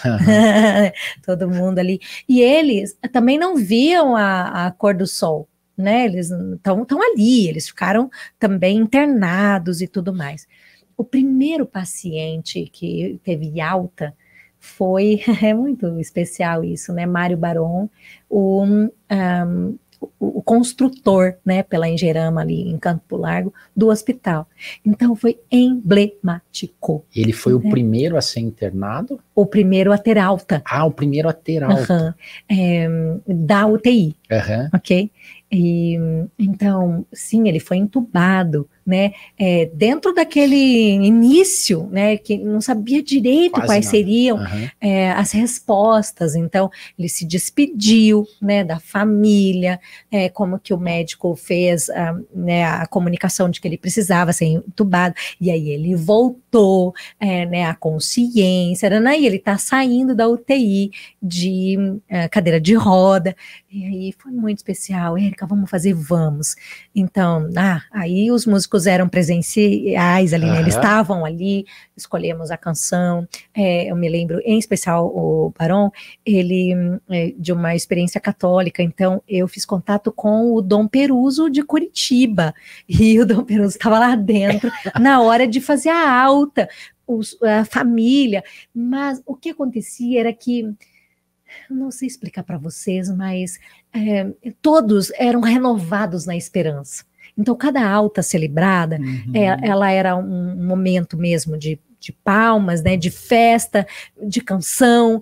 todo mundo ali. E eles também não viam a cor do sol, né? Eles estão ali, eles ficaram também internados e tudo mais. O primeiro paciente que teve alta foi, é muito especial isso, né? Mário Baron, o construtor, né, pela Engerama ali em Campo Largo, do hospital. Então foi emblemático. Ele foi o primeiro a ser internado? O primeiro a ter alta. Ah, o primeiro a ter alta. Da UTI, ok? E, então, sim, ele foi entubado, né, dentro daquele início, né, que não sabia direito quais seriam as respostas. Então, ele se despediu, né, da família, como que o médico fez, né, a comunicação de que ele precisava ser entubado, e aí ele voltou, né, a consciência, né, e ele está saindo da UTI de cadeira de roda, e aí foi muito especial. Érica, vamos fazer? Vamos. Então, aí os músicos eram presenciais ali, né? Eles estavam ali, escolhemos a canção. Eu me lembro, em especial, o Baron, ele de uma experiência católica, então eu fiz contato com o Dom Peruso de Curitiba, e o Dom Peruso estava lá dentro, na hora de fazer a alta, a família, mas o que acontecia era que, não sei explicar para vocês, mas todos eram renovados na esperança. Então, cada alta celebrada, ela era um momento mesmo de palmas, né, de festa, de canção,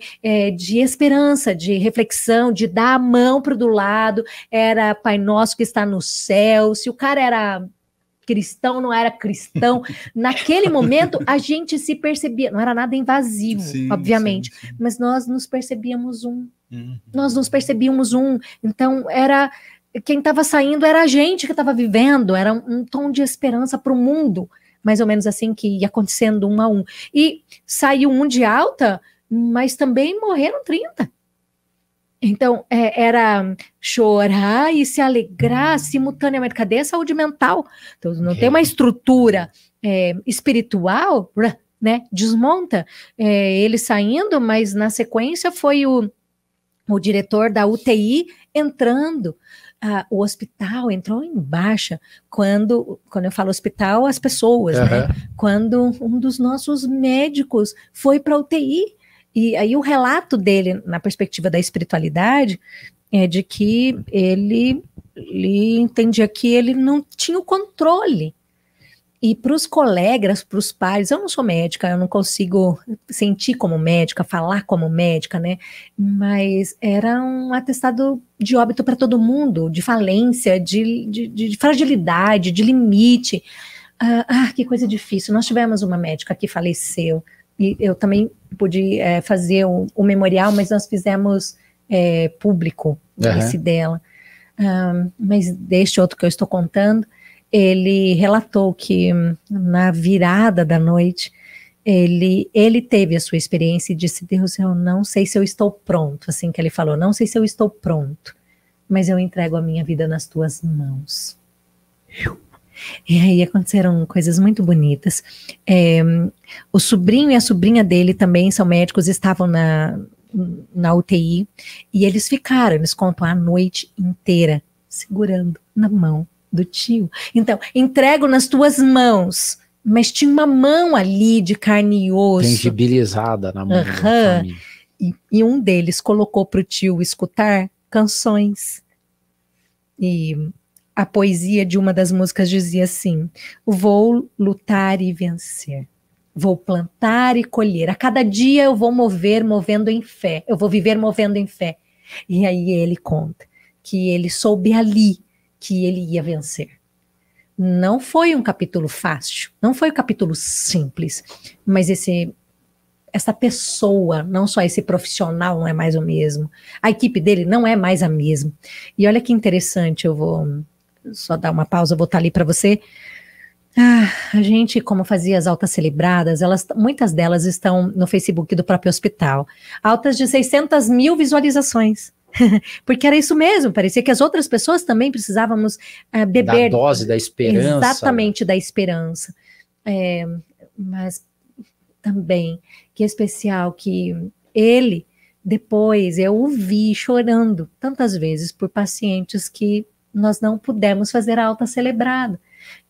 de esperança, de reflexão, de dar a mão para o do lado. Era Pai Nosso que está no céu. Se o cara era cristão, não era cristão, naquele momento a gente se percebia, não era nada invasivo, obviamente, mas nós nos percebíamos nós nos percebíamos então era, quem estava saindo era a gente que estava vivendo, era um tom de esperança para o mundo, mais ou menos assim, que ia acontecendo um a um, e saiu um de alta, mas também morreram 30. Então, era chorar e se alegrar simultaneamente. Cadê a saúde mental? Então, não tem uma estrutura espiritual, né? Desmonta ele saindo, mas na sequência foi o diretor da UTI entrando. O hospital entrou em baixa. Quando eu falo hospital, as pessoas, né? Quando um dos nossos médicos foi para a UTI. E aí o relato dele, na perspectiva da espiritualidade, é de que ele entendia que ele não tinha o controle. E para os colegas, para os pares, eu não sou médica, eu não consigo sentir como médica, falar como médica, né? Mas era um atestado de óbito para todo mundo, de falência, de fragilidade, de limite. Que coisa difícil. Nós tivemos uma médica que faleceu, e eu também pude fazer o memorial, mas nós fizemos público esse dela. Mas deste outro que eu estou contando, ele relatou que na virada da noite, ele teve a sua experiência e disse: Deus, eu não sei se eu estou pronto, assim que ele falou, não sei se eu estou pronto, mas eu entrego a minha vida nas tuas mãos. E aí aconteceram coisas muito bonitas. O sobrinho e a sobrinha dele também são médicos, estavam na UTI, e eles contam a noite inteira segurando na mão do tio. Então, entrego nas tuas mãos, mas tinha uma mão ali de carne e osso. Tangibilizada na mão da família. E um deles colocou para o tio escutar canções. E a poesia de uma das músicas dizia assim: vou lutar e vencer. Vou plantar e colher. A cada dia eu vou movendo em fé. Eu vou viver movendo em fé. E aí ele conta que ele soube ali que ele ia vencer. Não foi um capítulo fácil, não foi um capítulo simples, mas essa pessoa, não só esse profissional não é mais o mesmo, a equipe dele não é mais a mesma. E olha que interessante, eu vou só dar uma pausa, vou botar ali para você. A gente, como fazia as altas celebradas, muitas delas estão no Facebook do próprio hospital. Altas de 600 mil visualizações. Porque era isso mesmo, parecia que as outras pessoas também precisávamos beber. Da dose da esperança. Exatamente, da esperança. Mas também, que especial que ele, depois, eu o vi chorando tantas vezes por pacientes que nós não pudemos fazer a alta celebrada.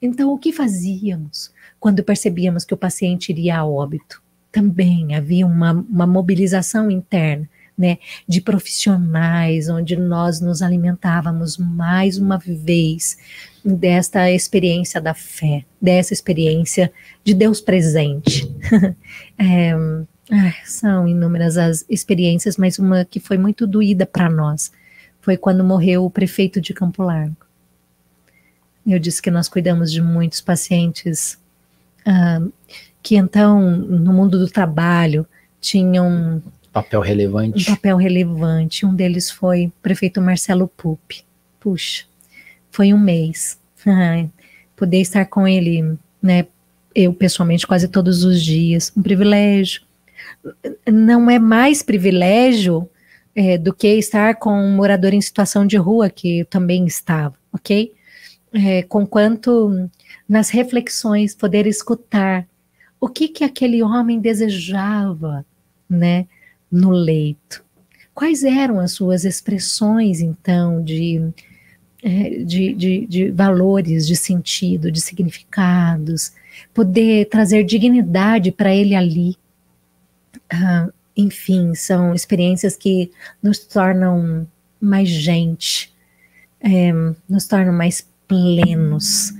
Então, o que fazíamos quando percebíamos que o paciente iria a óbito? Também havia uma mobilização interna, né, de profissionais, onde nós nos alimentávamos mais uma vez desta experiência da fé, dessa experiência de Deus presente. São inúmeras as experiências, mas uma que foi muito doída para nós foi quando morreu o prefeito de Campo Largo. Eu disse que nós cuidamos de muitos pacientes que então, no mundo do trabalho, tinham papel relevante. Um papel relevante. Um deles foi o prefeito Marcelo Pupi. Puxa, foi um mês. Poder estar com ele, né, eu pessoalmente quase todos os dias, um privilégio. Não é mais privilégio do que estar com um morador em situação de rua, que eu também estava, ok? Conquanto nas reflexões poder escutar o que aquele homem desejava, né, no leito. Quais eram as suas expressões, então, de valores, de sentido, de significados, poder trazer dignidade para ele ali. Enfim, são experiências que nos tornam mais gente, nos tornam mais plenos,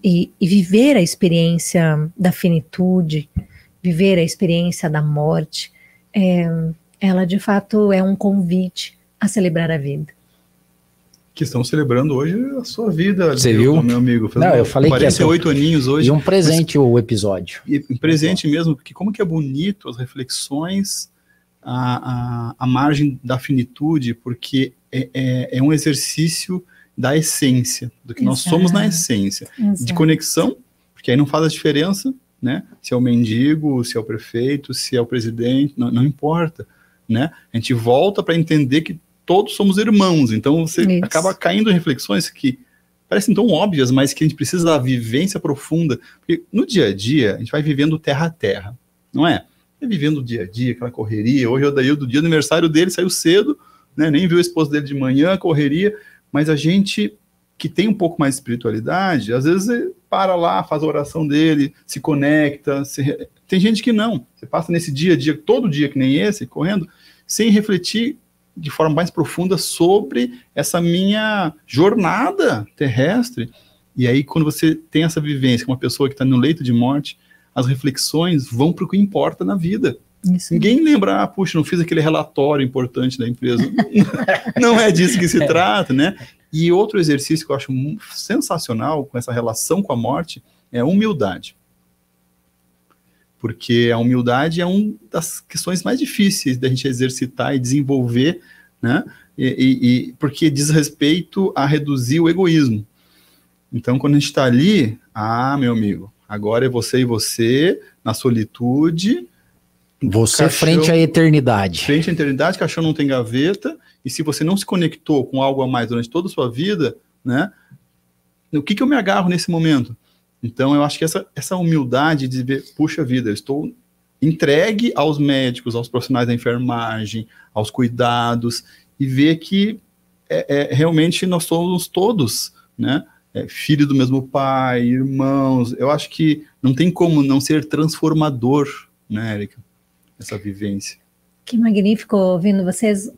e viver a experiência da finitude, viver a experiência da morte, ela de fato é um convite a celebrar a vida. Que estão celebrando hoje a sua vida. Você viu? Meu amigo. Não, eu falei 48 aninhos hoje. E um presente o episódio. E um presente mesmo, porque como que é bonito as reflexões à margem da finitude, porque é um exercício da essência, do que nós somos na essência. De conexão, porque aí não faz a diferença, né? Se é o mendigo, se é o prefeito, se é o presidente, não importa, né? A gente volta para entender que todos somos irmãos, então você acaba caindo em reflexões que parecem tão óbvias, mas que a gente precisa da vivência profunda, porque no dia a dia a gente vai vivendo terra a terra, não é? Vivendo o dia a dia, aquela correria. Hoje o Odaildo, do dia do aniversário dele, saiu cedo, né? Nem viu a esposa dele de manhã, correria, mas a gente que tem um pouco mais de espiritualidade, às vezes para lá, faz a oração dele, se conecta, tem gente que não, você passa nesse dia a dia, todo dia que nem esse, correndo, sem refletir de forma mais profunda sobre essa minha jornada terrestre. E aí, quando você tem essa vivência com uma pessoa que está no leito de morte, as reflexões vão para o que importa na vida. Isso. Ninguém lembra, puxa, não fiz aquele relatório importante da empresa. Não é disso que se trata, né? E outro exercício que eu acho sensacional com essa relação com a morte é a humildade. Porque a humildade é uma das questões mais difíceis da gente exercitar e desenvolver, né? Porque diz respeito a reduzir o egoísmo. Então, quando a gente está ali, meu amigo, agora é você e você, na solitude. Você caixão, frente à eternidade. Frente à eternidade, caixão não tem gaveta, e se você não se conectou com algo a mais durante toda a sua vida, né? O que eu me agarro nesse momento? Então, eu acho que essa humildade de ver, puxa vida, eu estou entregue aos médicos, aos profissionais da enfermagem, aos cuidados, e ver que realmente nós somos todos, né? Filho do mesmo pai, irmãos. Eu acho que não tem como não ser transformador, né, Érica? Essa vivência. Que magnífico ouvindo vocês.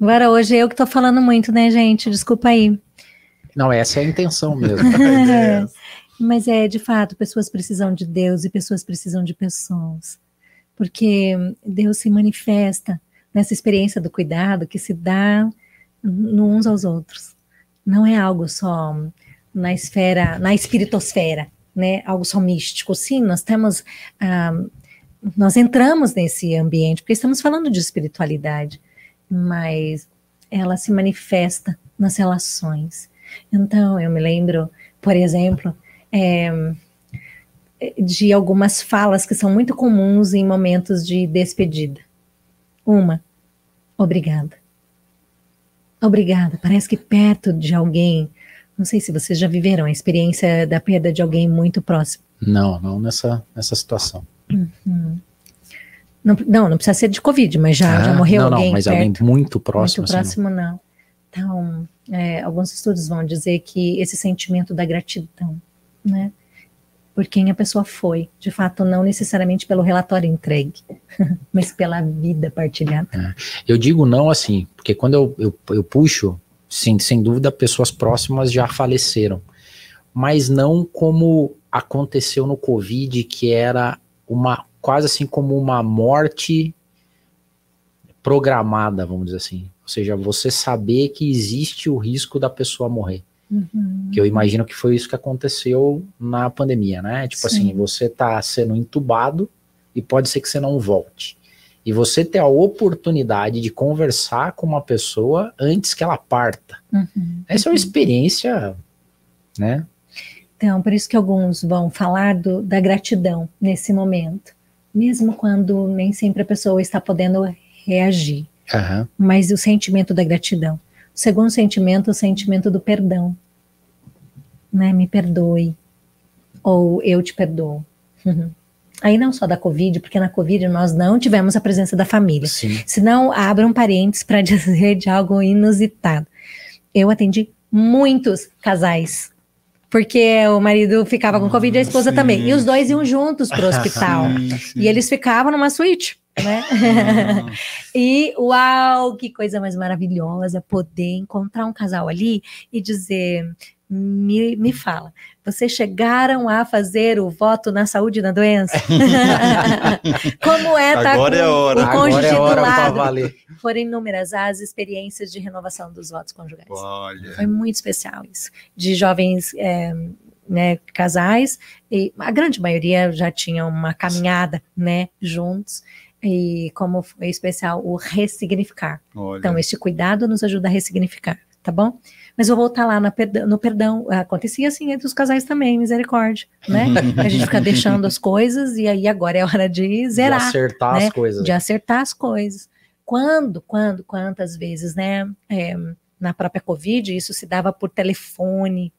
Agora, hoje eu que estou falando muito, né, gente? Desculpa aí. Não, essa é a intenção mesmo. Mas de fato, pessoas precisam de Deus e pessoas precisam de pessoas. Porque Deus se manifesta nessa experiência do cuidado que se dá uns aos outros. Não é algo só na esfera, na espiritosfera, né? Algo só místico. Sim, nós temos, nós entramos nesse ambiente, porque estamos falando de espiritualidade, mas ela se manifesta nas relações. Então, eu me lembro, por exemplo, de algumas falas que são muito comuns em momentos de despedida. Uma, obrigada. Obrigada, parece que perto de alguém, não sei se vocês já viveram a experiência da perda de alguém muito próximo. Não nessa situação. Uhum. Não precisa ser de Covid, mas já morreu alguém Não, mas perto, alguém muito próximo. Muito próximo, assim, não. Então, alguns estudos vão dizer que esse sentimento da gratidão, né, por quem a pessoa foi, de fato, não necessariamente pelo relatório entregue, mas pela vida partilhada. Eu digo não assim, porque quando eu puxo, sim, sem dúvida, pessoas próximas já faleceram, mas não como aconteceu no Covid, que era quase assim como uma morte programada, vamos dizer assim. Ou seja, você saber que existe o risco da pessoa morrer. Uhum. Que eu imagino que foi isso que aconteceu na pandemia, né? Tipo assim, você tá sendo entubado e pode ser que você não volte. E você ter a oportunidade de conversar com uma pessoa antes que ela parta. Uhum. Essa é uma experiência, né? Então, por isso que alguns vão falar da gratidão nesse momento. Mesmo quando nem sempre a pessoa está podendo reagir. Uhum. Mas o sentimento da gratidão. O segundo sentimento é o sentimento do perdão. Né? Me perdoe. Ou eu te perdoo. Uhum. Aí não só da Covid, porque na Covid nós não tivemos a presença da família. Sim. Senão, abram parênteses para dizer de algo inusitado. Eu atendi muitos casais. Porque o marido ficava com Covid e a esposa também. E os dois iam juntos para o hospital. Sim. E eles ficavam numa suíte, né? E uau, que coisa mais maravilhosa poder encontrar um casal ali e dizer, me fala, vocês chegaram a fazer o voto na saúde e na doença? Como estar agora com é hora. o cônjuge agora é hora do lado? valer. Foram inúmeras as experiências de renovação dos votos conjugais. Olha. Foi muito especial isso. De jovens né, casais, e a grande maioria já tinham uma caminhada, né, juntos. E como foi especial o ressignificar. Olha. Então, esse cuidado nos ajuda a ressignificar, tá bom? Mas vou voltar lá no perdão. Acontecia assim entre os casais também, misericórdia, né? A gente fica deixando as coisas e aí agora é hora de zerar. De acertar, né? As coisas. De acertar as coisas. Quantas vezes, né? Na própria Covid, isso se dava por telefone.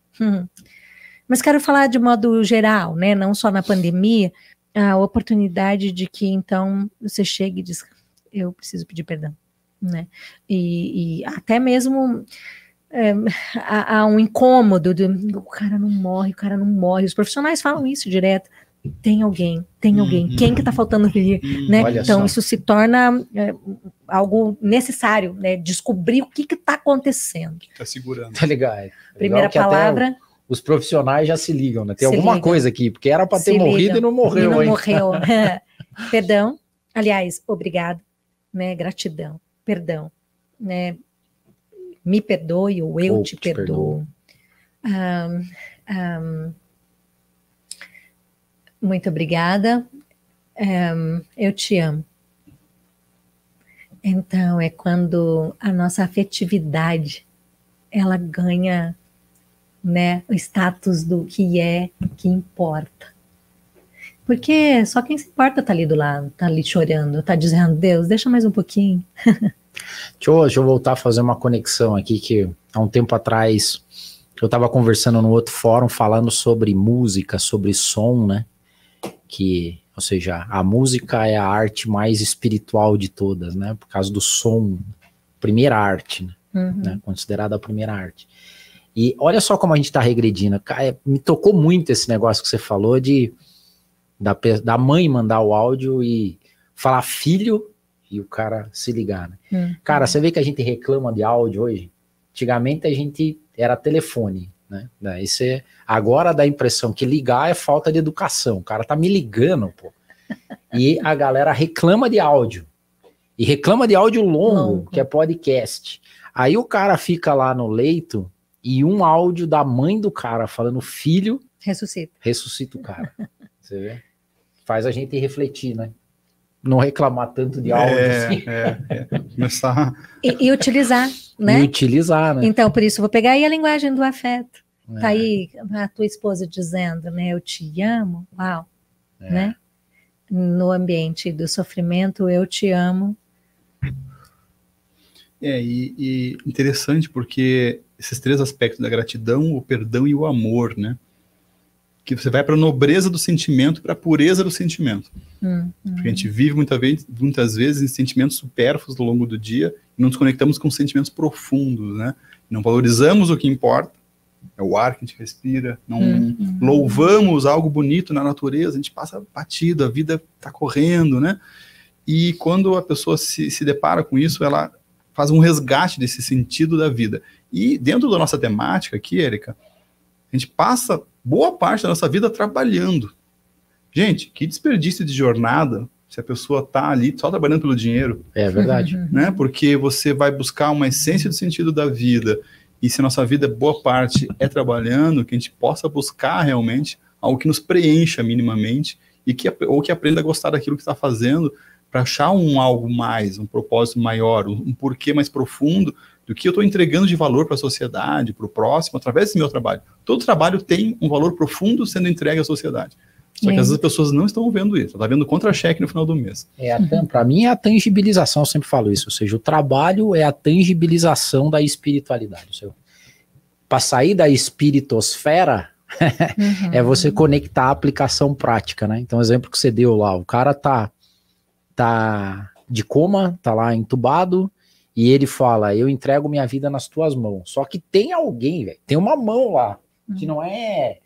Mas quero falar de modo geral, né? Não só na pandemia, a oportunidade de que, então, você chegue e diz, eu preciso pedir perdão, né? E até mesmo há um incômodo, o cara não morre, os profissionais falam isso direto, tem alguém, quem que tá faltando vir, né? Então, isso se torna algo necessário, né? Descobrir o que tá acontecendo. Tá segurando. Tá ligado. Primeira palavra... Os profissionais já se ligam, né? Tem alguma coisa aqui, porque era para ter morrido e não morreu, hein? Não morreu. Perdão, aliás, obrigado, né? Gratidão, perdão, né? Me perdoe ou eu te perdoo. Muito obrigada. Eu te amo. Então, é quando a nossa afetividade, ela ganha, né, o status do que importa. Porque só quem se importa tá ali do lado, tá ali chorando, tá dizendo, Deus, deixa mais um pouquinho. Deixa eu voltar a fazer uma conexão aqui, que há um tempo atrás eu estava conversando no outro fórum falando sobre música, sobre som, né, ou seja, a música é a arte mais espiritual de todas, né, por causa do som, primeira arte, né, considerada a primeira arte. E olha só como a gente está regredindo. Me tocou muito esse negócio que você falou da mãe mandar o áudio e falar filho e o cara se ligar, né? Cara, você vê que a gente reclama de áudio hoje? Antigamente a gente era telefone, né? Daí agora dá a impressão que ligar é falta de educação. O cara tá me ligando, pô. E a galera reclama de áudio. E reclama de áudio longo, que é podcast. Aí o cara fica lá no leito e um áudio da mãe do cara falando, filho... Ressuscita o cara. Você vê? Faz a gente refletir, né? Não reclamar tanto de áudio. Assim. Começar... E utilizar, né? E utilizar, né? Então, por isso, vou pegar aí a linguagem do afeto. Tá aí a tua esposa dizendo, né? Eu te amo. Uau. Né? No ambiente do sofrimento, eu te amo. E interessante porque esses 3 aspectos da gratidão, o perdão e o amor, né? Que você vai para a nobreza do sentimento, para a pureza do sentimento. Porque a gente vive muitas vezes em sentimentos supérfluos ao longo do dia e não nos conectamos com sentimentos profundos, né? Não valorizamos o que importa, é o ar que a gente respira, não louvamos algo bonito na natureza, a gente passa batido, a vida está correndo, né? E quando a pessoa se depara com isso, ela faz um resgate desse sentido da vida. E dentro da nossa temática aqui, Érica, a gente passa boa parte da nossa vida trabalhando. Gente, que desperdício de jornada se a pessoa está ali só trabalhando pelo dinheiro. É verdade. Né? Porque você vai buscar uma essência do sentido da vida. E se a nossa vida, boa parte, é trabalhando, que a gente possa buscar realmente algo que nos preencha minimamente ou que aprenda a gostar daquilo que está fazendo para achar algo mais, um propósito maior, um porquê mais profundo do que eu estou entregando de valor para a sociedade, para o próximo, através desse meu trabalho. Todo trabalho tem um valor profundo sendo entregue à sociedade. Só que às vezes as pessoas não estão vendo isso, estão vendo contra-cheque no final do mês. Para mim é a tangibilização, eu sempre falo isso, ou seja, o trabalho é a tangibilização da espiritualidade. Para sair da espiritosfera, é você conectar a aplicação prática, né? Então, o exemplo que você deu lá, o cara tá de coma, tá lá entubado, e ele fala, eu entrego minha vida nas tuas mãos. Só que tem alguém, velho, tem uma mão lá, que não é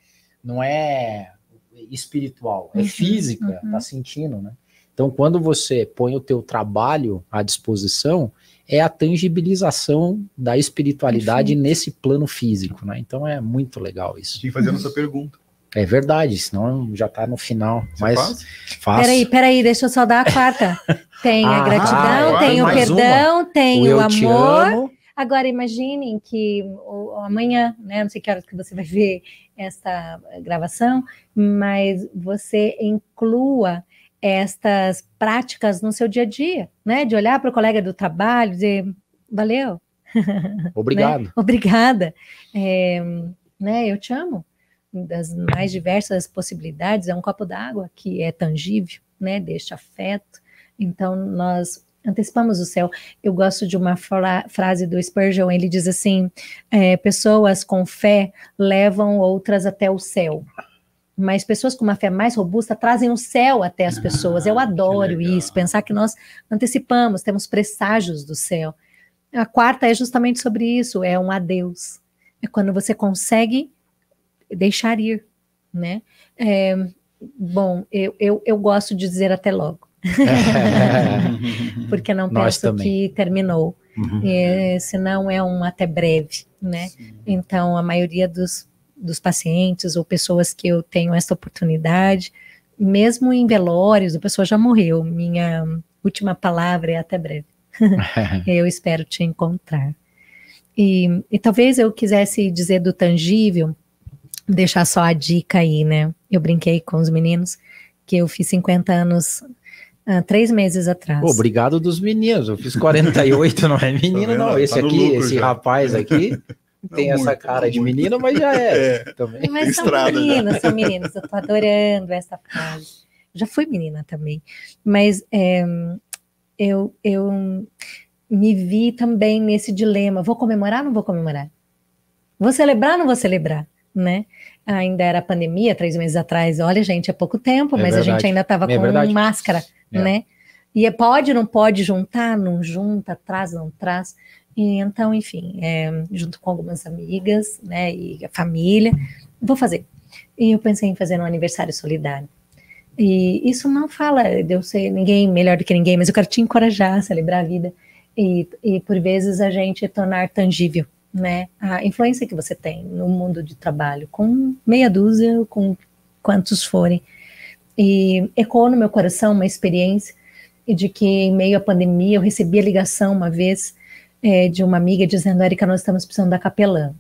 espiritual, é física, tá sentindo, né? Então, quando você põe o teu trabalho à disposição, é a tangibilização da espiritualidade nesse plano físico, né? Então, é muito legal isso. Tinha que fazer a nossa pergunta. É verdade, senão já tá no final. Você mas faz? Peraí, deixa eu só dar a quarta. Tem a gratidão, tem o perdão, tem o amor. Agora, imaginem que amanhã, né, não sei que horas que você vai ver esta gravação, mas você inclua estas práticas no seu dia a dia, né? De olhar para o colega do trabalho e dizer, valeu. Obrigado. Né? Obrigada. Né, eu te amo. Das mais diversas possibilidades, é um copo d'água que é tangível, né? Deste afeto. Então, nós antecipamos o céu. Eu gosto de uma frase do Spurgeon, ele diz assim, pessoas com fé levam outras até o céu, mas pessoas com uma fé mais robusta trazem o céu até as pessoas. Eu adoro isso, pensar que nós antecipamos, temos presságios do céu. A quarta é justamente sobre isso, é um adeus. É quando você consegue deixar ir, né? Bom, eu gosto de dizer até logo. Porque não penso que terminou. Senão é um até breve, né? Sim. Então, a maioria dos pacientes ou pessoas que eu tenho essa oportunidade, mesmo em velórios, a pessoa já morreu, minha última palavra é até breve. Eu espero te encontrar. E talvez eu quisesse dizer do tangível, deixar só a dica aí, né? Eu brinquei com os meninos que eu fiz 50 anos 3 meses atrás. Pô, obrigado dos meninos, eu fiz 48, não é menino não, esse aqui, esse rapaz aqui, tem essa cara de menino, mas já é. Também. Mas são meninos, eu tô adorando essa frase. Já fui menina também, mas eu me vi também nesse dilema, vou comemorar ou não vou comemorar? Vou celebrar ou não vou celebrar? Né? Ainda era pandemia, 3 meses atrás, olha gente, é pouco tempo, mas verdade. A gente ainda estava com máscara, né? E pode, não pode juntar, não junta, traz, não traz, e então, enfim, junto com algumas amigas, né, e a família, vou fazer. E eu pensei em fazer um aniversário solidário. E isso não fala de eu ser ninguém melhor do que ninguém, mas eu quero te encorajar a celebrar a vida e por vezes a gente tornar tangível, né, a influência que você tem no mundo de trabalho, com meia dúzia, com quantos forem. E ecoou no meu coração uma experiência de que, em meio à pandemia, eu recebi a ligação uma vez de uma amiga dizendo: Érica, nós estamos precisando da capelã.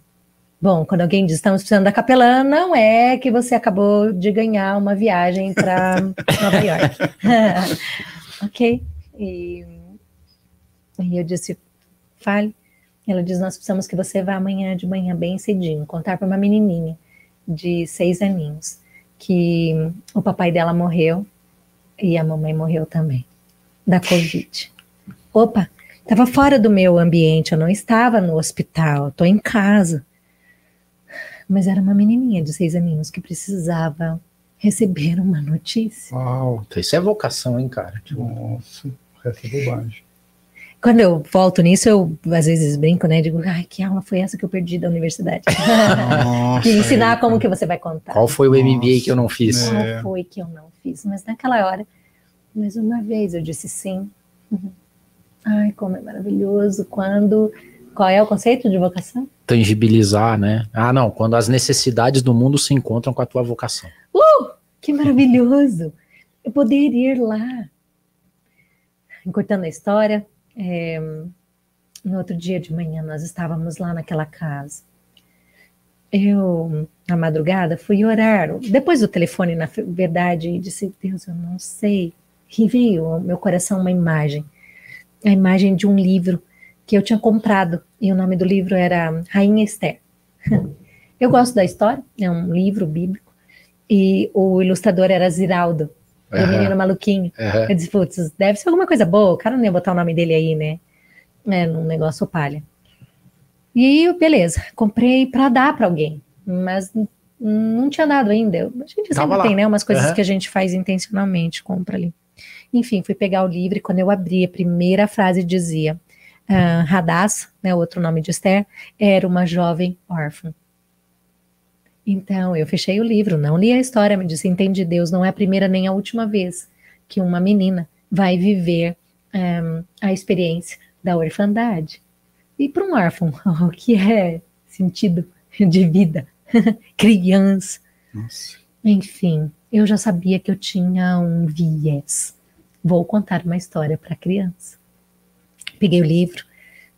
Bom, quando alguém diz estamos precisando da capelã, não é que você acabou de ganhar uma viagem para Nova York. Ok? E eu disse: fale. Ela diz: nós precisamos que você vá amanhã de manhã bem cedinho, contar para uma menininha de 6 aninhos que o papai dela morreu e a mamãe morreu também, da Covid. Opa, estava fora do meu ambiente, eu não estava no hospital, estou em casa. Mas era uma menininha de 6 aninhos que precisava receber uma notícia. Uau, isso é vocação, hein, cara? Nossa, essa é bobagem. Quando eu volto nisso, eu às vezes brinco, né? Digo: ai, que aula foi essa que eu perdi da universidade? Nossa, e ensinar como que você vai contar. Qual foi o MBA que eu não fiz? Qual foi que eu não fiz? Mas naquela hora, mais uma vez, eu disse sim. Ai, como é maravilhoso quando... Qual é o conceito de vocação? Tangibilizar, né? Ah, não, quando as necessidades do mundo se encontram com a tua vocação. Que maravilhoso! Eu poder ir lá. Encurtando a história, no outro dia de manhã nós estávamos lá naquela casa. Eu, na madrugada, fui orar. Depois do telefone, na verdade, disse: Deus, eu não sei. E veio ao meu coração uma imagem. A imagem de um livro que eu tinha comprado, e o nome do livro era Rainha Esther. Eu gosto da história, é um livro bíblico, e o ilustrador era Ziraldo, o menino maluquinho. Eu disse: putz, deve ser alguma coisa boa, o cara não ia botar o nome dele aí, né, num negócio palha. E beleza, comprei para dar para alguém, mas não tinha dado ainda. A gente sempre tem, né, umas coisas que a gente faz intencionalmente, compra ali. Enfim, fui pegar o livro, e quando eu abri, a primeira frase dizia: Hadass, né, outro nome de Esther, era uma jovem órfã. Então, eu fechei o livro, não li a história, me disse: entende, Deus, não é a primeira nem a última vez que uma menina vai viver a experiência da orfandade. E para um órfão, o que é sentido de vida? Criança. Nossa. Enfim, eu já sabia que eu tinha um viés. Vou contar uma história para criança. Peguei o livro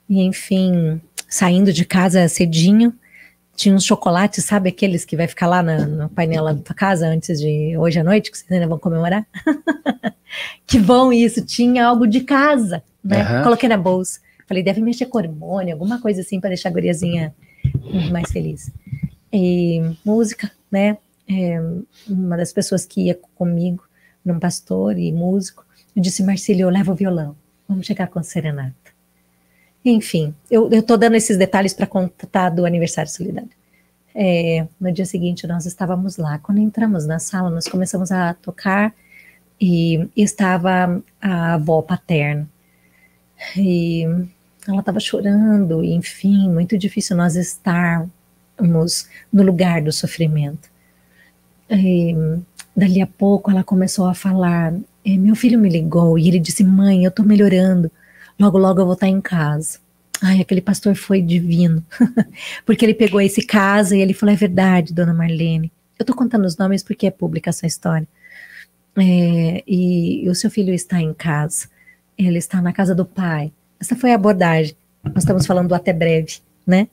e, enfim, saindo de casa cedinho, tinha uns chocolates, sabe aqueles que vai ficar lá na painela da tua casa antes de hoje à noite, que vocês ainda vão comemorar? Que bom isso, tinha algo de casa, né? Coloquei na bolsa. Falei: deve mexer com hormônio, alguma coisa assim para deixar a guriazinha mais feliz. E música, né? Uma das pessoas que ia comigo, um pastor e músico, eu disse: Marcílio, eu levo o violão, vamos chegar com serenata. Enfim, eu tô dando esses detalhes para contar do aniversário solidário. No dia seguinte nós estávamos lá, quando entramos na sala nós começamos a tocar e estava a avó paterna e ela estava chorando, e, enfim, muito difícil nós estarmos no lugar do sofrimento. E dali a pouco ela começou a falar: meu filho me ligou e ele disse: mãe, eu tô melhorando, logo logo eu vou estar em casa. Ai, aquele pastor foi divino, porque ele pegou esse caso e ele falou: é verdade, dona Marlene, eu tô contando os nomes porque é pública essa história, e o seu filho está em casa, ele está na casa do pai. Essa foi a abordagem, nós estamos falando do até breve, né?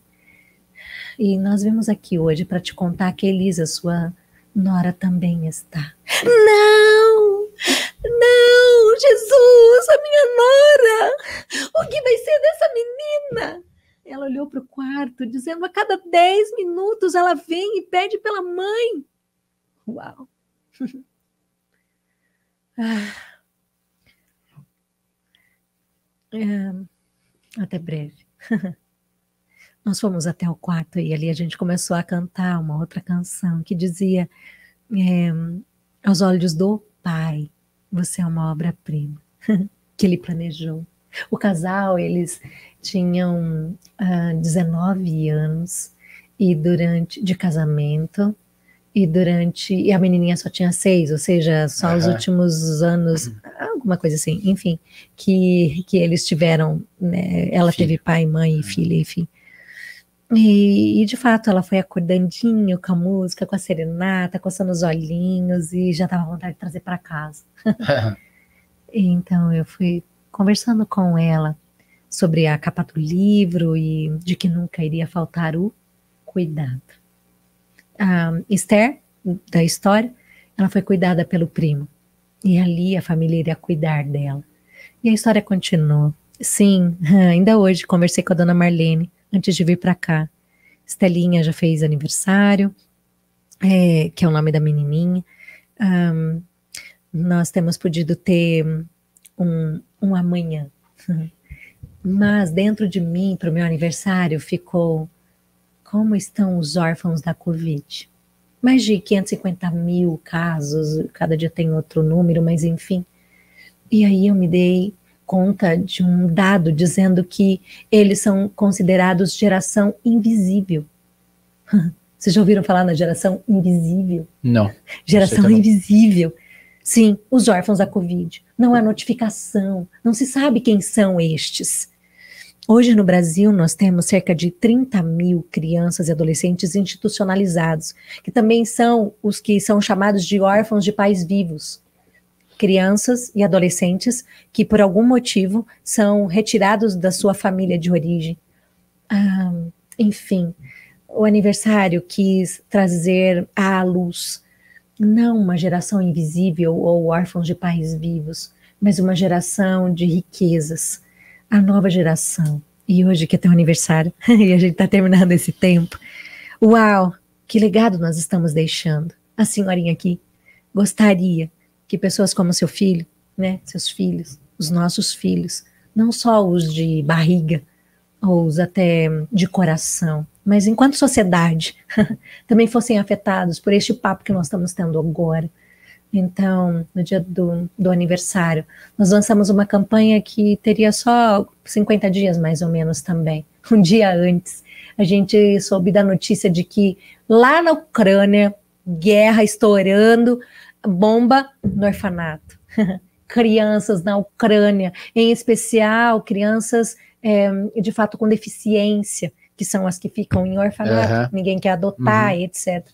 E nós vimos aqui hoje para te contar que Elisa, sua nora, também está. Não! Não, Jesus, a minha nora! O que vai ser dessa menina? Ela olhou para o quarto, dizendo: a cada 10 minutos ela vem e pede pela mãe. Uau! Até breve. Nós fomos até o quarto e ali a gente começou a cantar uma outra canção que dizia: aos olhos do Pai, você é uma obra-prima que ele planejou. O casal, eles tinham 19 anos e de casamento, e a menininha só tinha 6, ou seja, só os últimos anos, alguma coisa assim, enfim, que eles tiveram, né, ela teve pai, mãe e filha, enfim. E de fato, ela foi acordandinho com a música, com a serenata, coçando os olhinhos e já estava à vontade de trazer para casa. Então eu fui conversando com ela sobre a capa do livro e de que nunca iria faltar o cuidado. A Esther, da história, ela foi cuidada pelo primo. E ali a família iria cuidar dela. E a história continuou. Sim, ainda hoje conversei com a dona Marlene antes de vir para cá. Estelinha já fez aniversário, que é o nome da menininha. Nós temos podido ter um amanhã. Mas dentro de mim, para o meu aniversário, ficou como estão os órfãos da Covid. Mais de 550 mil casos, cada dia tem outro número, mas enfim. E aí eu me dei conta de um dado dizendo que eles são considerados geração invisível. Vocês já ouviram falar na geração invisível? Não. Geração invisível. Sim, os órfãos da Covid. Não há notificação, não se sabe quem são estes. Hoje no Brasil nós temos cerca de 30 mil crianças e adolescentes institucionalizados, que também são os que são chamados de órfãos de pais vivos. Crianças e adolescentes que por algum motivo são retirados da sua família de origem. Enfim, o aniversário quis trazer à luz não uma geração invisível ou órfãos de pais vivos, mas uma geração de riquezas, a nova geração. E hoje que é teu aniversário, e a gente está terminando esse tempo. Uau, que legado nós estamos deixando. A senhorinha aqui gostaria que pessoas como seu filho, né, seus filhos, os nossos filhos, não só os de barriga, ou os até de coração, mas enquanto sociedade, também fossem afetados por este papo que nós estamos tendo agora. Então, no dia do aniversário, nós lançamos uma campanha que teria só 50 dias, mais ou menos, também. Um dia antes, a gente soube da notícia de que lá na Ucrânia, guerra estourando, bomba no orfanato. Crianças na Ucrânia, em especial crianças de fato com deficiência, que são as que ficam em orfanato, ninguém quer adotar, etc.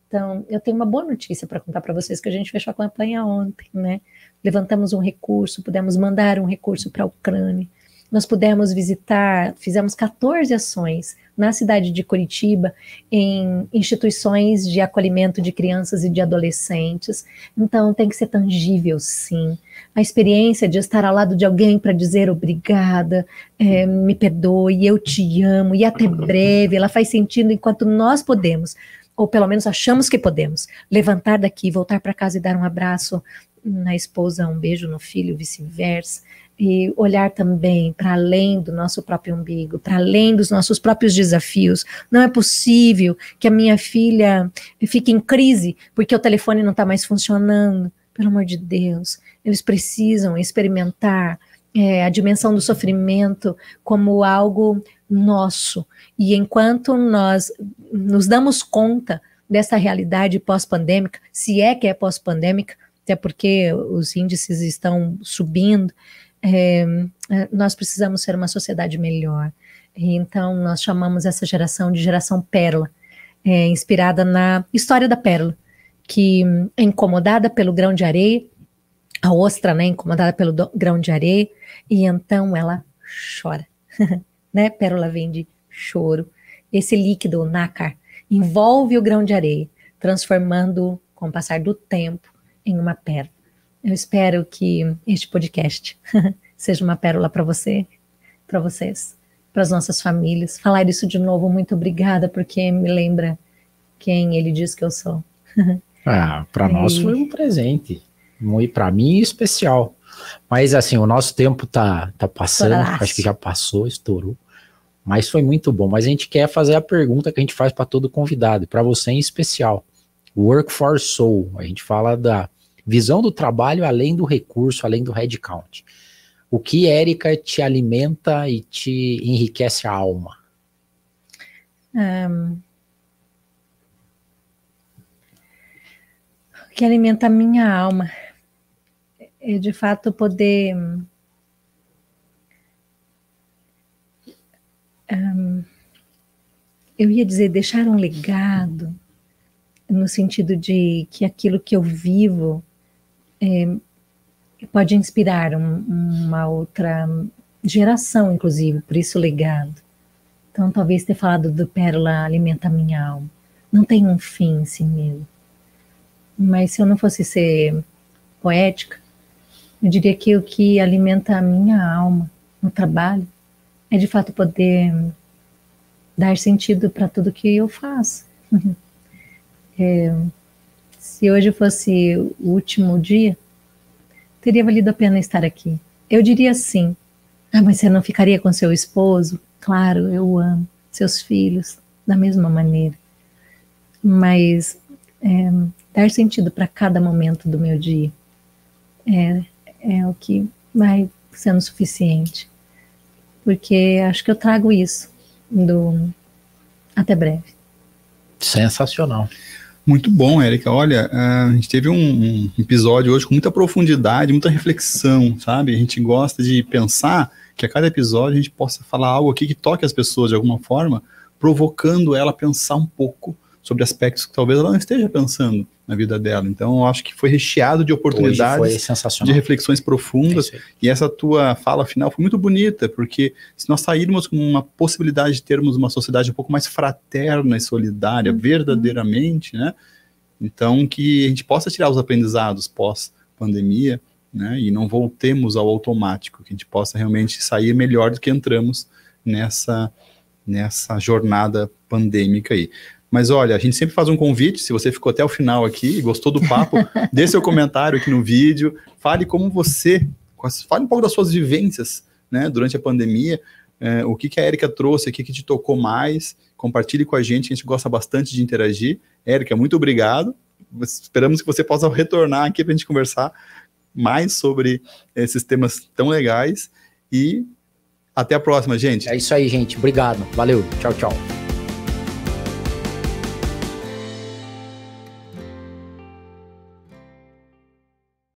Então, eu tenho uma boa notícia para contar para vocês, que a gente fechou a campanha ontem, né? Levantamos um recurso, pudemos mandar um recurso para a Ucrânia. Nós pudemos visitar, fizemos 14 ações na cidade de Curitiba, em instituições de acolhimento de crianças e de adolescentes. Então, tem que ser tangível, sim. A experiência de estar ao lado de alguém para dizer obrigada, me perdoe, eu te amo, e até breve, ela faz sentido enquanto nós podemos, ou pelo menos achamos que podemos, levantar daqui, voltar para casa e dar um abraço na esposa, um beijo no filho, vice-versa, e olhar também para além do nosso próprio umbigo, para além dos nossos próprios desafios. Não é possível que a minha filha fique em crise porque o telefone não está mais funcionando. Pelo amor de Deus, eles precisam experimentar a dimensão do sofrimento como algo nosso. E enquanto nós nos damos conta dessa realidade pós-pandêmica, se é que é pós-pandêmica, até porque os índices estão subindo, nós precisamos ser uma sociedade melhor. Então, nós chamamos essa geração de geração pérola, inspirada na história da pérola, que é incomodada pelo grão de areia, a ostra, né, incomodada pelo grão de areia, e então ela chora. Né? Pérola vem de choro. Esse líquido, o nácar, envolve o grão de areia, transformando, com o passar do tempo, em uma pérola. Eu espero que este podcast seja uma pérola para você, para vocês, para as nossas famílias. Falar isso de novo, muito obrigada, porque me lembra quem ele diz que eu sou. Para nós foi um presente, e para mim especial. Mas assim, o nosso tempo tá passando, acho que já passou, estourou. Mas foi muito bom. Mas a gente quer fazer a pergunta que a gente faz para todo convidado, para você em especial. Work for Soul. A gente fala da visão do trabalho além do recurso, além do headcount. O que, Érica, te alimenta e te enriquece a alma? O que alimenta a minha alma é, de fato, poder eu ia dizer deixar um legado, no sentido de que aquilo que eu vivo pode inspirar uma outra geração, inclusive, por isso legado. Então, talvez ter falado do Pérola alimenta a minha alma. Não tem um fim em si mesmo. Mas se eu não fosse ser poética, eu diria que o que alimenta a minha alma no trabalho é, de fato, poder dar sentido para tudo que eu faço. Se hoje fosse o último dia, teria valido a pena estar aqui. Eu diria sim. Mas você não ficaria com seu esposo? Claro, eu o amo. Seus filhos, da mesma maneira. Mas dar sentido para cada momento do meu dia é o que vai sendo suficiente. Porque acho que eu trago isso até breve. Sensacional. Muito bom, Érica. Olha, a gente teve um episódio hoje com muita profundidade, muita reflexão, sabe? A gente gosta de pensar que a cada episódio a gente possa falar algo aqui que toque as pessoas de alguma forma, provocando ela a pensar um pouco sobre aspectos que talvez ela não esteja pensando na vida dela. Então, eu acho que foi recheado de oportunidades, de reflexões profundas, e essa tua fala final foi muito bonita, porque se nós sairmos com uma possibilidade de termos uma sociedade um pouco mais fraterna e solidária, verdadeiramente, né? Então, que a gente possa tirar os aprendizados pós-pandemia, né? E não voltemos ao automático, que a gente possa realmente sair melhor do que entramos nessa jornada pandêmica aí. Mas olha, a gente sempre faz um convite, se você ficou até o final aqui e gostou do papo, dê seu comentário aqui no vídeo, fale fale um pouco das suas vivências, né, durante a pandemia, o que a Érica trouxe aqui que te tocou mais, compartilhe com a gente gosta bastante de interagir. Érica, muito obrigado, esperamos que você possa retornar aqui para a gente conversar mais sobre esses temas tão legais e até a próxima, gente. É isso aí, gente, obrigado, valeu, tchau, tchau.